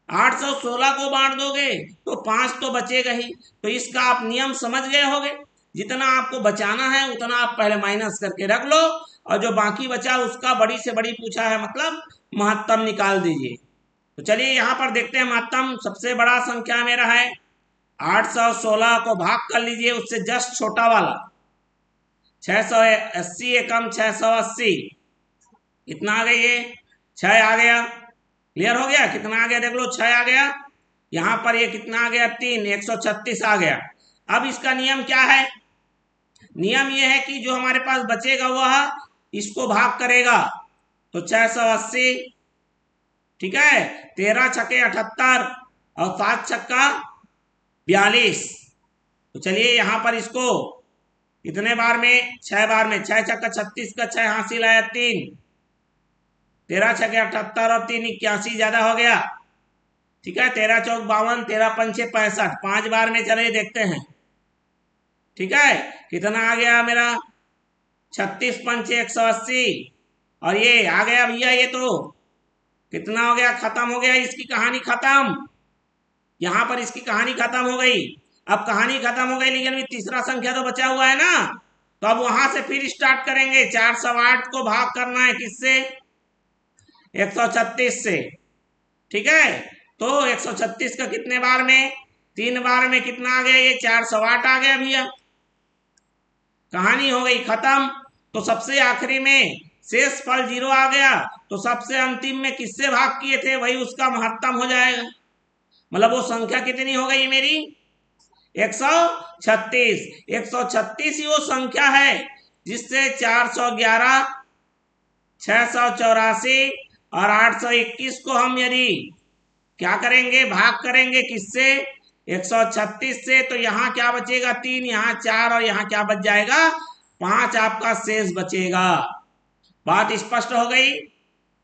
816 को बांट दोगे तो 5 तो बचेगा ही। तो इसका आप नियम समझ गए होंगे, जितना आपको बचाना है उतना आप पहले माइनस करके रख लो, और जो बाकी बचा उसका बड़ी से बड़ी पूछा है मतलब महत्तम निकाल दीजिए। तो चलिए यहाँ पर देखते हैं महत्तम। सबसे बड़ा संख्या मेरा है 816 को भाग कर लीजिए उससे जस्ट छोटा वाला, 680 एकम 680, कितना आ गई? ये 6 आ गया। क्लियर हो गया? कितना आ गया देख लो, 6 आ गया। यहां पर ये कितना आ गया? 3, 136 आ गया। अब इसका नियम क्या है? नियम ये है कि जो हमारे पास बचेगा वह इसको भाग करेगा। तो 680, ठीक है, 13 छक्के 78 और 7 छक्का 42। तो चलिए यहां पर इसको कितने बार में? 6 बार में। 6 छक्का 36 का 6 हासिल आया 3, 13 छक्के 78 और 3 81, ज्यादा हो गया। ठीक है, 13 चौक 52, 13 पंचे 65, 5 बार में। चलिए देखते हैं। ठीक है, कितना आ गया मेरा? 36 पंचे 180, और ये आ गया भैया, ये तो कितना हो गया? खत्म हो गया, इसकी कहानी खत्म। यहां पर इसकी कहानी खत्म हो गई। अब कहानी खत्म हो गई, लेकिन तीसरा संख्या तो बचा हुआ है ना, तो अब वहां से फिर स्टार्ट करेंगे। 408 को भाग करना है किससे? 136 से। ठीक है, तो 136 का कितने बार में? 3 बार में। कितना आ गया? ये 408 आ गया भैया, कहानी हो गई खत्म। तो सबसे आखिरी में शेष फल 0 आ गया, तो सबसे अंतिम में किससे भाग किए थे वही उसका महत्तम हो जाएगा। मतलब वो संख्या कितनी हो गई मेरी? 136। 136 ही वो संख्या है जिससे 411, 684 और 821 को हम यदि क्या करेंगे? भाग करेंगे किससे? 136 से। तो यहाँ क्या बचेगा? 3, यहाँ 4 और यहाँ क्या बच जाएगा? 5 आपका शेष बचेगा। बात स्पष्ट हो गई?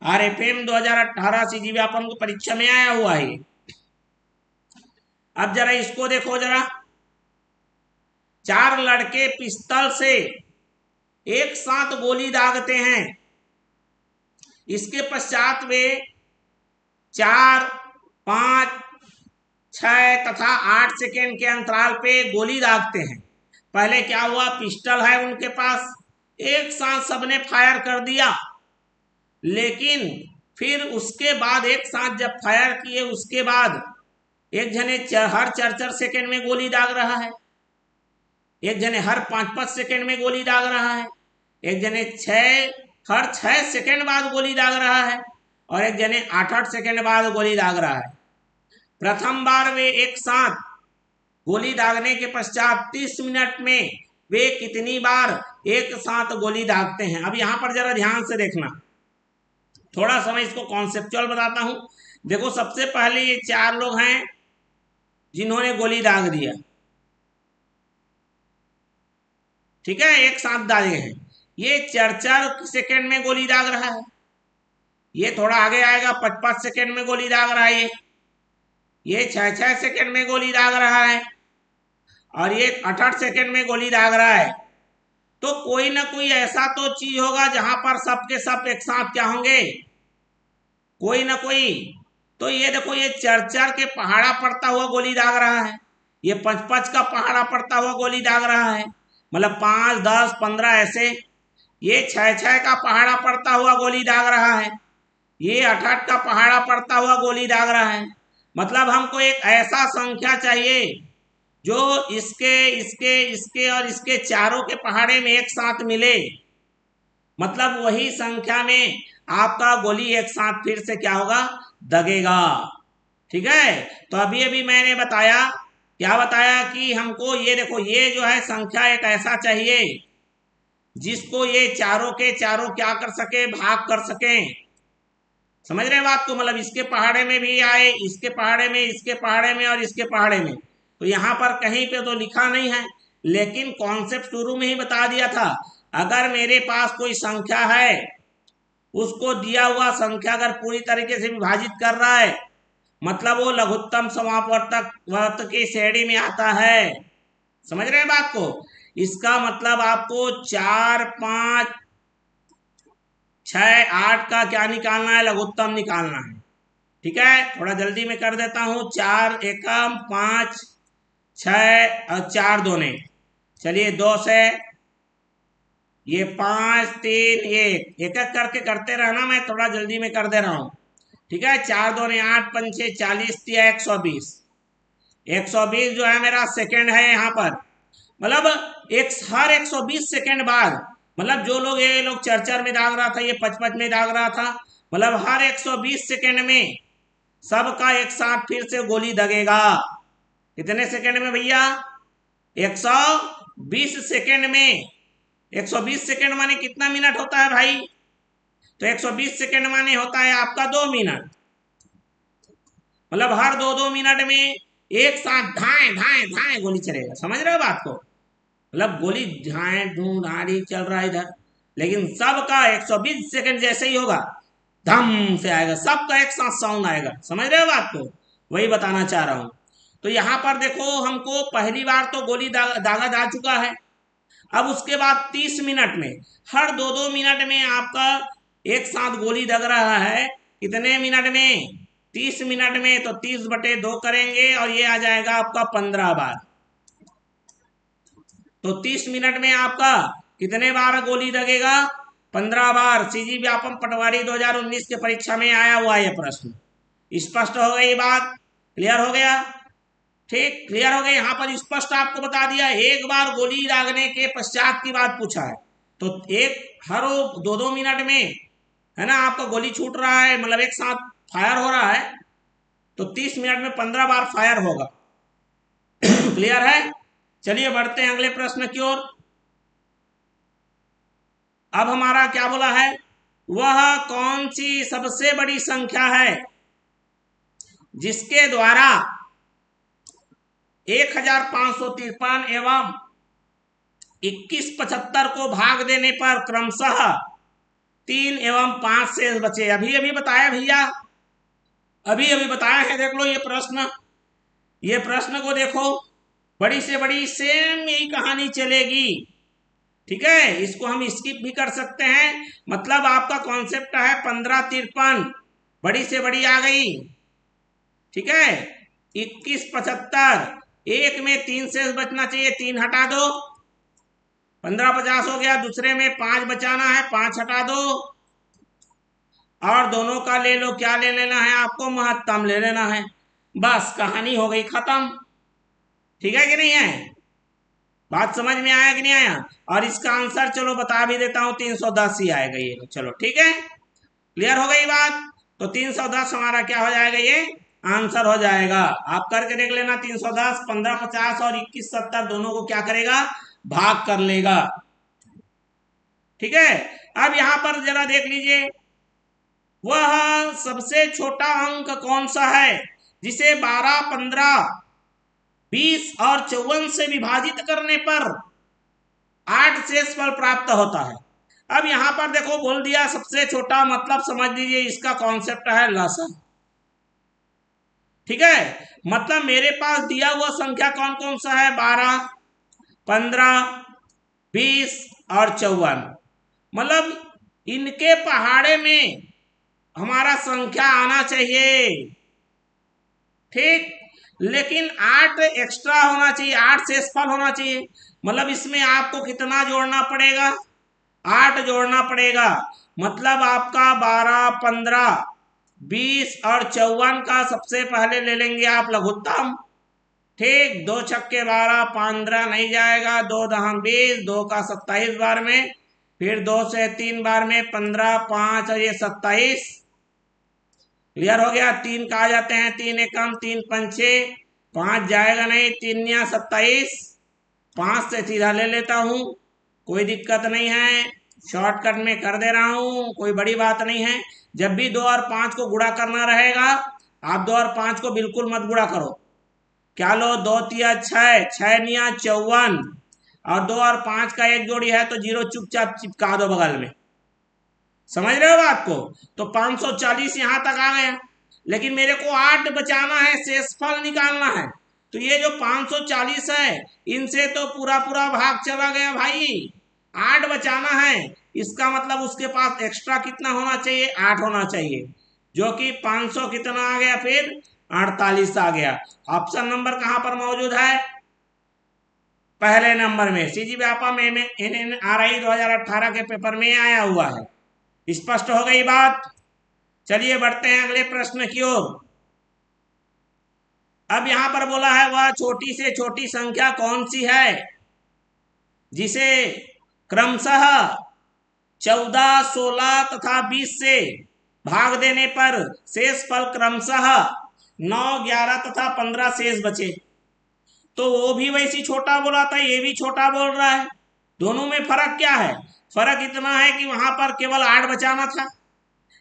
RFM 2018 सीजी व्यापम को परीक्षा में आया हुआ है। अब जरा इसको देखो जरा। 4 लड़के पिस्तल से एक साथ गोली दागते हैं। इसके पश्चात वे 4, 5, 6 तथा 8 सेकेंड के अंतराल पे गोली दागते हैं। पहले क्या हुआ, पिस्टल है उनके पास, एक साथ सबने फायर कर दिया, लेकिन फिर उसके बाद एक साथ जब फायर किए उसके बाद एक जने हर 4-4 सेकेंड में गोली दाग रहा है, एक जने हर 5-5 सेकेंड में गोली दाग रहा है, एक जने हर 6 सेकेंड बाद गोली दाग रहा है, और एक जने 8-8 सेकेंड बाद गोली दाग रहा है। प्रथम बार वे एक साथ गोली दागने के पश्चात 30 मिनट में वे कितनी बार एक साथ गोली दागते हैं। अब यहां पर जरा ध्यान से देखना, थोड़ा समय इसको कॉन्सेप्चुअल बताता हूं। देखो, सबसे पहले ये 4 लोग हैं जिन्होंने गोली दाग दिया, ठीक है, एक साथ दागे हैं। ये 4-4 सेकेंड में गोली दाग रहा है, ये थोड़ा आगे आएगा 5-5 सेकेंड में गोली दाग रहा है, ये 6-6 सेकेंड में गोली दाग रहा है, और ये 8-8 सेकेंड में गोली दाग रहा है। तो कोई ना कोई ऐसा तो चीज होगा जहां पर सबके सब एक साथ क्या होंगे, कोई ना कोई। तो ये देखो, ये 4-4 के पहाड़ा पड़ता हुआ गोली दाग रहा है, ये 5-5 का पहाड़ा पड़ता हुआ गोली दाग रहा है, मतलब 5, 10, 15 ऐसे। ये 6-6 का पहाड़ा पड़ता हुआ गोली दाग रहा है, ये 8-8 का पहाड़ा पड़ता हुआ गोली दाग रहा है। मतलब हमको एक ऐसा संख्या चाहिए जो इसके इसके इसके और इसके चारों के पहाड़े में एक साथ मिले, मतलब वही संख्या में आपका गोली एक साथ फिर से क्या होगा, दगेगा। ठीक है, तो अभी अभी मैंने बताया, क्या बताया कि हमको ये देखो, ये जो है संख्या एक ऐसा चाहिए जिसको ये चारों के चारों क्या कर सके, भाग कर सके। समझ रहे बात को, मतलब इसके पहाड़े में भी आए, इसके पहाड़े में, इसके पहाड़े में और इसके पहाड़े में। तो यहाँ पर कहीं पे तो लिखा नहीं है, लेकिन कॉन्सेप्ट शुरू में ही बता दिया था। अगर मेरे पास कोई संख्या है, उसको दिया हुआ संख्या अगर पूरी तरीके से विभाजित कर रहा है, मतलब वो लघुत्तम समापवर्तक वर्त की श्रेणी में आता है। समझ रहे हैं बात को, इसका मतलब आपको 4, 5, 6, 8 का क्या निकालना है, लघुत्तम निकालना है। ठीक है, थोड़ा जल्दी में कर देता हूं। 4 एकम 5, 6 और 4 दूने, चलिए 2 से ये 5, 3, 1, एक एक करके करते रहना, मैं थोड़ा जल्दी में कर दे रहा हूं। ठीक है, 4 दूने 8, 5 6 40 दिया 120। 120 जो है मेरा सेकेंड है यहाँ पर, मतलब हर 120 सेकेंड बाद, मतलब जो लोग, ये लोग 4-4 में दाग रहा था, ये 5-5 में दाग रहा था, मतलब हर 120 सेकेंड में सबका एक साथ फिर से गोली दगेगा। कितने सेकेंड में भैया, 120 सेकेंड में। 120 सेकेंड माने कितना मिनट होता है भाई, तो 120 सेकेंड माने होता है आपका 2 मिनट, मतलब हर 2-2 मिनट में एक साथ धाए धाए धाए गोली चलेगा। समझ रहे हो बात को, मतलब गोली धाए धू धाड़ी चल रहा है इधर, लेकिन सबका 120 सेकेंड जैसे ही होगा, धम से आएगा, सबका एक साथ साउंड आएगा। समझ रहे हो बात को, वही बताना चाह रहा हूं। तो यहां पर देखो, हमको पहली बार तो गोली दागा जा चुका है। अब उसके बाद 30 मिनट में, हर 2-2 मिनट में आपका एक साथ गोली दग रहा है। कितने मिनट में, 30 मिनट में, तो 30/2 करेंगे और ये आ जाएगा आपका 15 बार। तो 30 मिनट में आपका कितने बार गोली दगेगा, 15 बार। सीजी व्यापम पटवारी 2019 के परीक्षा में आया हुआ यह प्रश्न। स्पष्ट हो गई बात, क्लियर हो गया, ठीक, क्लियर हो गई। यहाँ पर स्पष्ट आपको बता दिया, एक बार गोली दागने के पश्चात की बात पूछा है, तो हर 2-2 मिनट में है ना आपका गोली छूट रहा है, मतलब एक साथ फायर हो रहा है, तो 30 मिनट में 15 बार फायर होगा। क्लियर है, चलिए बढ़ते हैं अगले प्रश्न की ओर। अब हमारा क्या बोला है, वह कौन सी सबसे बड़ी संख्या है जिसके द्वारा 1553 एवं 2175 को भाग देने पर क्रमशः 3 एवं 5 शेष बचे। अभी अभी बताया भैया, अभी अभी बताया है, देख लो ये प्रश्न, ये प्रश्न को देखो, बड़ी से बड़ी सेम यही कहानी चलेगी। ठीक है, इसको हम स्किप भी कर सकते हैं, मतलब आपका कॉन्सेप्ट है 1553 बड़ी से बड़ी आ गई, ठीक है। 2175, एक में 3 शेष बचना चाहिए, 3 हटा दो, 1550 हो गया। दूसरे में 5 बचाना है, 5 हटा दो, और दोनों का ले लो। क्या ले लेना है आपको? महत्तम ले लेना है। बस कहानी हो गई खत्म। ठीक है कि नहीं है? बात समझ में आया कि नहीं आया? और इसका आंसर चलो बता भी देता हूं, 310 ही आएगा ये। चलो ठीक है, क्लियर हो गई बात। तो 310 हमारा क्या हो जाएगा? ये आंसर हो जाएगा। आप करके देख लेना। 310 1550 और 2170 दोनों को क्या करेगा? भाग कर लेगा। ठीक है। अब यहां पर जरा देख लीजिए, वह सबसे छोटा अंक कौन सा है जिसे 12, 15, 20 और 54 से विभाजित करने पर 8 शेषफल प्राप्त होता है। अब यहां पर देखो बोल दिया सबसे छोटा, मतलब समझ लीजिए इसका कॉन्सेप्ट है लसन। ठीक है, मतलब मेरे पास दिया हुआ संख्या कौन कौन सा है? 12, 15, 20 और 54। मतलब इनके पहाड़े में हमारा संख्या आना चाहिए, ठीक। लेकिन 8 एक्स्ट्रा होना चाहिए, 8 शेषफल होना चाहिए। मतलब इसमें आपको कितना जोड़ना पड़ेगा? 8 जोड़ना पड़ेगा। मतलब आपका 12, 15, 20 और 54 का सबसे पहले ले लेंगे आप लघुत्तम, ठीक। 2 छक्के 12, 15 नहीं जाएगा, 2 दहम 20, 2 का 27 बार में, फिर 2 से 3 बार में 15, 5 और ये 27। क्लियर हो गया? 3 का आ जाते हैं, 3 एकम 3 पंचे, 5 जाएगा नहीं, 3 या 27, 5 से सीधा ले लेता हूं, कोई दिक्कत नहीं है, शॉर्टकट में कर दे रहा हूं, कोई बड़ी बात नहीं है। जब भी 2 और 5 को गुणा करना रहेगा, आप 2 और 5 को बिल्कुल मत गुणा करो। क्या लो? 2 तिया 6, 6 निया 54, और 2 और 5 का एक जोड़ी है तो 0 चुपचाप चिपका दो बगल में। समझ रहे हो बात को? तो 540 यहां तक आ गया, लेकिन मेरे को 8 बचाना है, शेषफल निकालना है। तो ये जो 540 है, इनसे तो पूरा पूरा भाग चला गया भाई। 8 बचाना है, इसका मतलब उसके पास एक्स्ट्रा कितना होना चाहिए? 8 होना चाहिए, जो कि 500 कितना आ गया? फिर 48 आ गया। ऑप्शन नंबर कहां पर मौजूद है? पहले नंबर में। सीजी व्यापा में NNRI 2018 के पेपर में आया हुआ है। स्पष्ट हो गई बात? चलिए बढ़ते हैं अगले प्रश्न की ओर। अब यहां पर बोला है वह छोटी से छोटी संख्या कौन सी है जिसे क्रमशः 14, 16 तथा 20 से भाग देने पर शेषफल क्रमशः 9, 11 तथा 15 शेष बचे। तो वो भी वैसी छोटा बोला था, ये भी छोटा बोल रहा है। दोनों में फर्क क्या है? फर्क इतना है कि वहां पर केवल 8 बचाना था,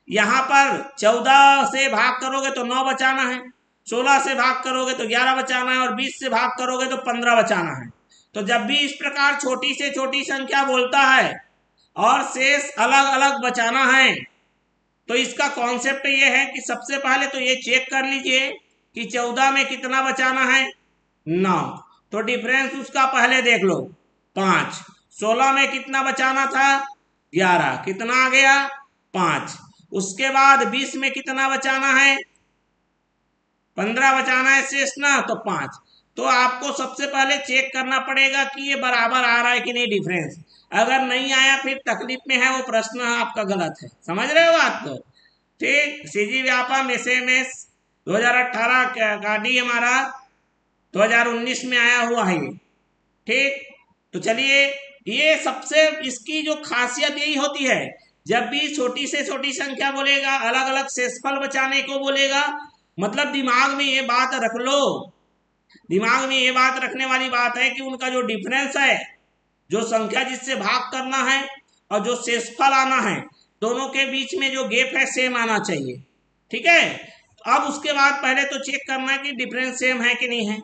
यहां पर 14 से भाग करोगे तो 9 बचाना है, 16 से भाग करोगे तो 11 बचाना है, और 20 से भाग करोगे तो 15 बचाना है। तो जब भी इस प्रकार छोटी से छोटी संख्या बोलता है और शेष अलग अलग बचाना है, तो इसका कॉन्सेप्ट ये है कि सबसे पहले तो ये चेक कर लीजिए कि 14 में कितना बचाना है? 9। तो डिफरेंस उसका पहले देख लो, 5। 16 में कितना बचाना था? 11। कितना आ गया? 5। उसके बाद 20 में कितना बचाना है? 15 बचाना है शेष ना, तो 5। तो आपको सबसे पहले चेक करना पड़ेगा कि ये बराबर आ रहा है कि नहीं डिफरेंस। अगर नहीं आया फिर तकलीफ में है, वो प्रश्न आपका गलत है। समझ रहे हो बात को? ठीक। सीजी व्यापम SMS 2018 का डी हमारा 2019 में आया हुआ है ये, ठीक। तो चलिए, ये सबसे इसकी जो खासियत यही होती है, जब भी छोटी से छोटी संख्या बोलेगा, अलग अलग शेषफल बचाने को बोलेगा, मतलब दिमाग में ये बात रख लो, दिमाग में ये बात रखने वाली बात है कि उनका जो डिफरेंस है, जो संख्या जिससे भाग करना है और जो शेषफल आना है, दोनों के बीच में जो गैप है सेम आना चाहिए। ठीक है। अब उसके बाद पहले तो चेक करना है कि डिफरेंस सेम है कि नहीं है।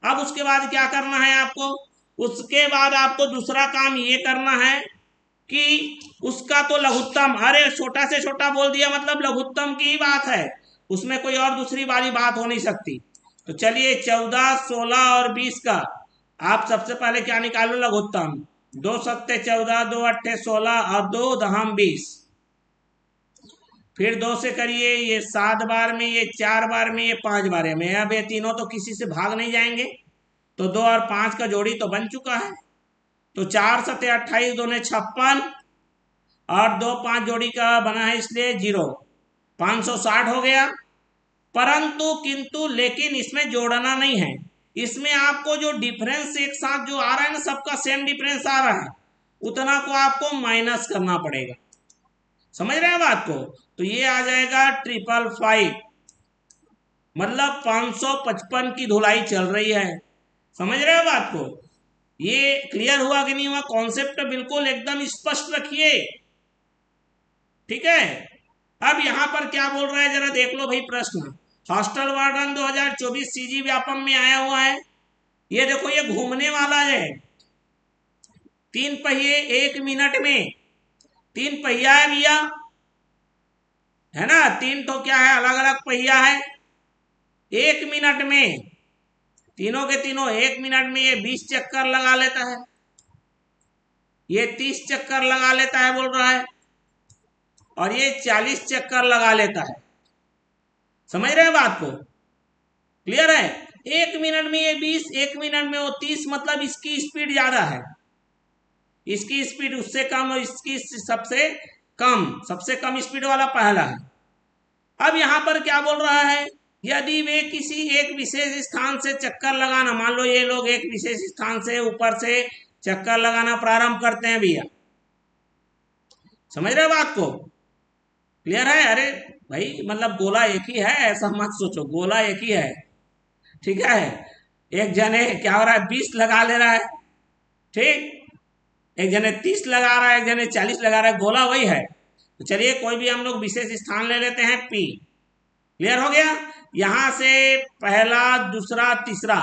अब उसके बाद क्या करना है आपको? उसके बाद आपको दूसरा काम ये करना है कि उसका तो लघुत्तम, अरे छोटा से छोटा बोल दिया मतलब लघुत्तम की ही बात है, उसमें कोई और दूसरी वाली बात हो नहीं सकती। तो चलिए 14, 16 और 20 का आप सबसे पहले क्या निकालो? लघुत्तम। 2 सत्ते 14, 2 अट्ठे 16 और 2 दहम 20। फिर 2 से करिए, ये 7 बार में, ये 4 बार में, ये 5 बार में। अब ये तीनों तो किसी से भाग नहीं जाएंगे, तो 2 और 5 का जोड़ी तो बन चुका है। तो 4 सत्ते 28, 2 ने 56, और 2 5 जोड़ी का बना है इसलिए 0, 560 हो गया। परंतु किंतु लेकिन इसमें जोड़ना नहीं है, इसमें आपको जो डिफरेंस एक साथ जो आ रहा है ना, सबका सेम डिफरेंस आ रहा है, उतना को आपको माइनस करना पड़ेगा। समझ रहे हैं बात को? तो ये आ जाएगा 555, मतलब 555 की धुलाई चल रही है। समझ रहे हो बात को? ये क्लियर हुआ कि नहीं हुआ? कॉन्सेप्ट बिल्कुल एकदम स्पष्ट रखिए, ठीक है। अब यहां पर क्या बोल रहा है, जरा देख लो भाई प्रश्न। हॉस्टल वार्डन 2024 सीजी व्यापम में आया हुआ है। ये देखो, ये घूमने वाला है, 3 पहिए 1 मिनट में, 3 पहिया है भैया, है ना? 3 तो क्या है, अलग अलग पहिया है। 1 मिनट में, तीनों के तीनों 1 मिनट में ये 20 चक्कर लगा लेता है, ये 30 चक्कर लगा लेता है बोल रहा है, और ये 40 चक्कर लगा लेता है। समझ रहे हैं बात को? क्लियर है? 1 मिनट में ये 20, 1 मिनट में वो 30, मतलब इसकी स्पीड ज्यादा है, इसकी स्पीड उससे कम और इसकी सबसे कम, सबसे कम स्पीड वाला पहला है। अब यहां पर क्या बोल रहा है, यदि वे किसी एक विशेष स्थान से चक्कर लगाना, मान लो ये लोग एक विशेष स्थान से ऊपर से चक्कर लगाना प्रारंभ करते हैं भैया। समझ रहे बात को? क्लियर है? अरे भाई, मतलब गोला एक ही है, ऐसा मत सोचो, गोला एक ही है, ठीक है। एक जने क्या हो रहा है, 20 लगा ले रहा है, ठीक, एक जने 30 लगा रहा है, एक जने 40 लगा रहा है, गोला वही है। तो चलिए कोई भी हम लोग विशेष स्थान ले लेते हैं P। क्लियर हो गया? यहां से पहला दूसरा तीसरा,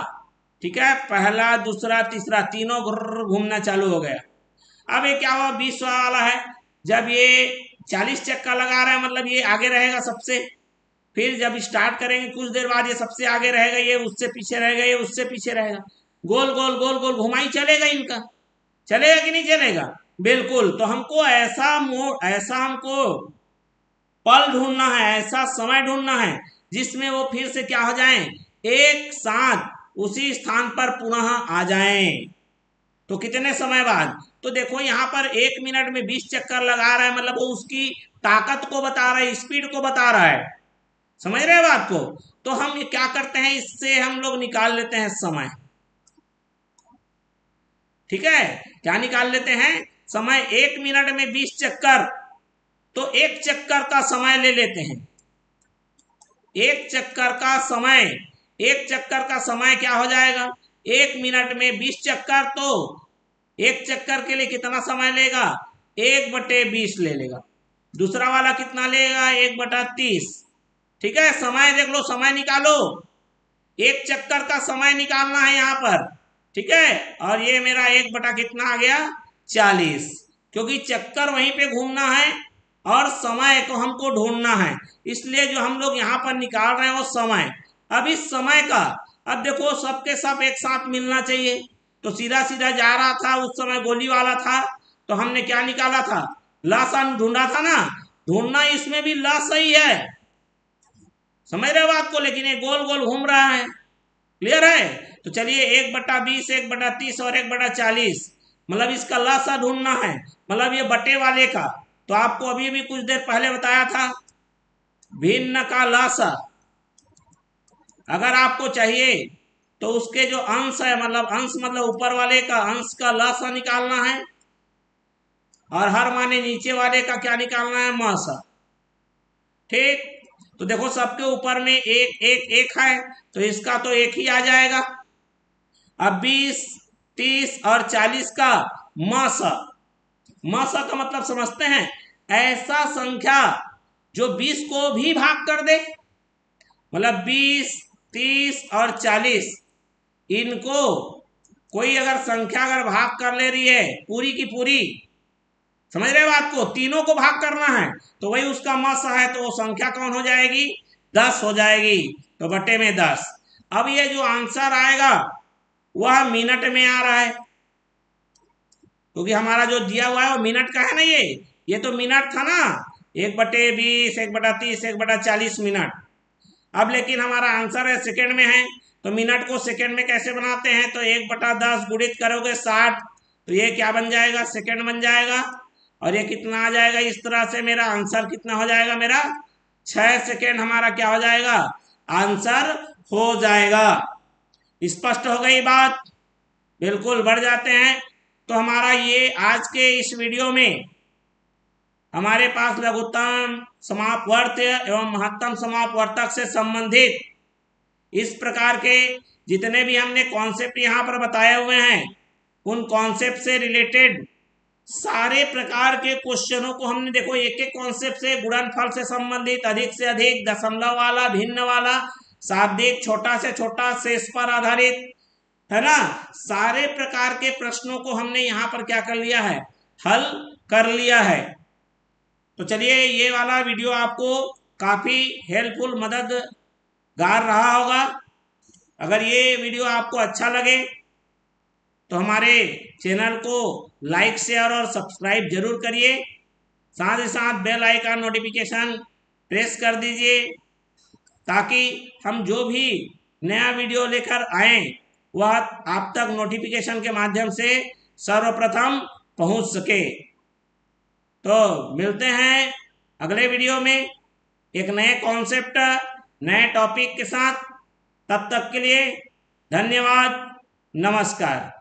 ठीक है, पहला दूसरा तीसरा तीनों घूमना चालू हो गया। अब ये क्या हुआ, 20 वाला है, जब ये 40 चक्का लगा रहा है, मतलब ये आगे रहेगा सबसे। फिर जब स्टार्ट करेंगे कुछ देर बाद, ये सबसे आगे रहेगा, ये उससे पीछे रहेगा, ये उससे पीछे रहेगा, गोल गोल गोल गोल घुमाई चलेगा इनका। चलेगा कि नहीं चलेगा? बिल्कुल। तो हमको ऐसा मोड, ऐसा हमको पल ढूंढना है, ऐसा समय ढूंढना है जिसमें वो फिर से क्या हो जाएं, एक साथ उसी स्थान पर पुनः आ जाएं। तो कितने समय बाद? तो देखो यहां पर 1 मिनट में 20 चक्कर लगा रहा है, मतलब वो उसकी ताकत को बता रहा है, स्पीड को बता रहा है। समझ रहे हैं बात को? तो हम ये क्या करते हैं, इससे हम लोग निकाल लेते हैं समय, ठीक है। क्या निकाल लेते हैं? समय। 1 मिनट में 20 चक्कर, तो एक चक्कर का समय ले लेते हैं, एक चक्कर का समय, एक चक्कर का समय क्या हो जाएगा, 1 मिनट में 20 चक्कर, तो एक चक्कर के लिए कितना समय लेगा, 1/20 ले लेगा। दूसरा वाला कितना लेगा, 1/30। ठीक है, समय देख लो, समय निकालो, एक चक्कर का समय निकालना है यहाँ पर, ठीक है। और ये मेरा 1 बटा कितना आ गया, 40, क्योंकि चक्कर वहीं पे घूमना है और समय को हमको ढूंढना है, इसलिए जो हम लोग यहाँ पर निकाल रहे हैं वो समय। अब इस समय का, अब देखो सबके सब एक साथ मिलना चाहिए, तो सीधा सीधा जा रहा था, उस समय गोली वाला था, तो हमने क्या निकाला था, लासा ढूंढा था ना। ढूंढना इसमें भी ला सही है, समझ रहे हो बात को, लेकिन ये गोल गोल घूम रहा है। क्लियर है? तो चलिए 1/20, 1/30 और 1/40, मतलब इसका लासा ढूंढना है, मतलब ये बटे वाले का। तो आपको अभी भी कुछ देर पहले बताया था, भिन्न का लासा अगर आपको चाहिए तो उसके जो अंश है, मतलब अंश मतलब ऊपर वाले का अंश का लासा निकालना है, और हर माने नीचे वाले का क्या निकालना है, मासा। ठीक, तो देखो सबके ऊपर में एक एक एक है, तो इसका तो एक ही आ जाएगा। अब 20, 30 और 40 का मासा, मासा का मतलब समझते हैं, ऐसा संख्या जो 20 को भी भाग कर दे, मतलब 20, 30 और 40, इनको कोई अगर संख्या अगर भाग कर ले रही है पूरी की पूरी, समझ रहे बात को, तीनों को भाग करना है, तो वही उसका मासा है, तो वो संख्या कौन हो जाएगी, 10 हो जाएगी, तो बटे में 10। अब ये जो आंसर आएगा वह मिनट में आ रहा है, क्योंकि हमारा जो दिया हुआ है वो मिनट का है ना, ये तो मिनट था ना, 1/20, 1/30, 1/40 मिनट। अब लेकिन हमारा आंसर है सेकंड में है, तो मिनट को सेकंड में कैसे बनाते हैं, तो 1/10 गुणित करोगे 60, तो ये क्या बन जाएगा, सेकंड बन जाएगा। और ये कितना आ जाएगा, इस तरह से मेरा आंसर कितना हो जाएगा, मेरा 6 सेकंड हमारा क्या हो जाएगा, आंसर हो जाएगा। स्पष्ट हो गई बात, बिल्कुल। बढ़ जाते हैं। तो हमारा ये आज के इस वीडियो में हमारे पास लघुत्तम समापवर्त एवं महत्तम समापवर्तक से संबंधित इस प्रकार के जितने भी हमने कॉन्सेप्ट यहाँ पर बताए हुए हैं, उन कॉन्सेप्ट से रिलेटेड सारे प्रकार के क्वेश्चनों को हमने देखो एक एक कॉन्सेप्ट से, गुणनफल से संबंधित, अधिक से अधिक, दशमलव वाला, भिन्न वाला, शाब्दिक, छोटा से छोटा, शेष पर आधारित, है ना, सारे प्रकार के प्रश्नों को हमने यहाँ पर क्या कर लिया है, हल कर लिया है। तो चलिए, ये वाला वीडियो आपको काफी हेल्पफुल, मददगार रहा होगा। अगर ये वीडियो आपको अच्छा लगे तो हमारे चैनल को लाइक, शेयर और सब्सक्राइब जरूर करिए। साथ ही साथ बेल आइकन नोटिफिकेशन प्रेस कर दीजिए, ताकि हम जो भी नया वीडियो लेकर आए वह आप तक नोटिफिकेशन के माध्यम से सर्वप्रथम पहुंच सके। तो मिलते हैं अगले वीडियो में एक नए कॉन्सेप्ट, नए टॉपिक के साथ। तब तक के लिए धन्यवाद, नमस्कार।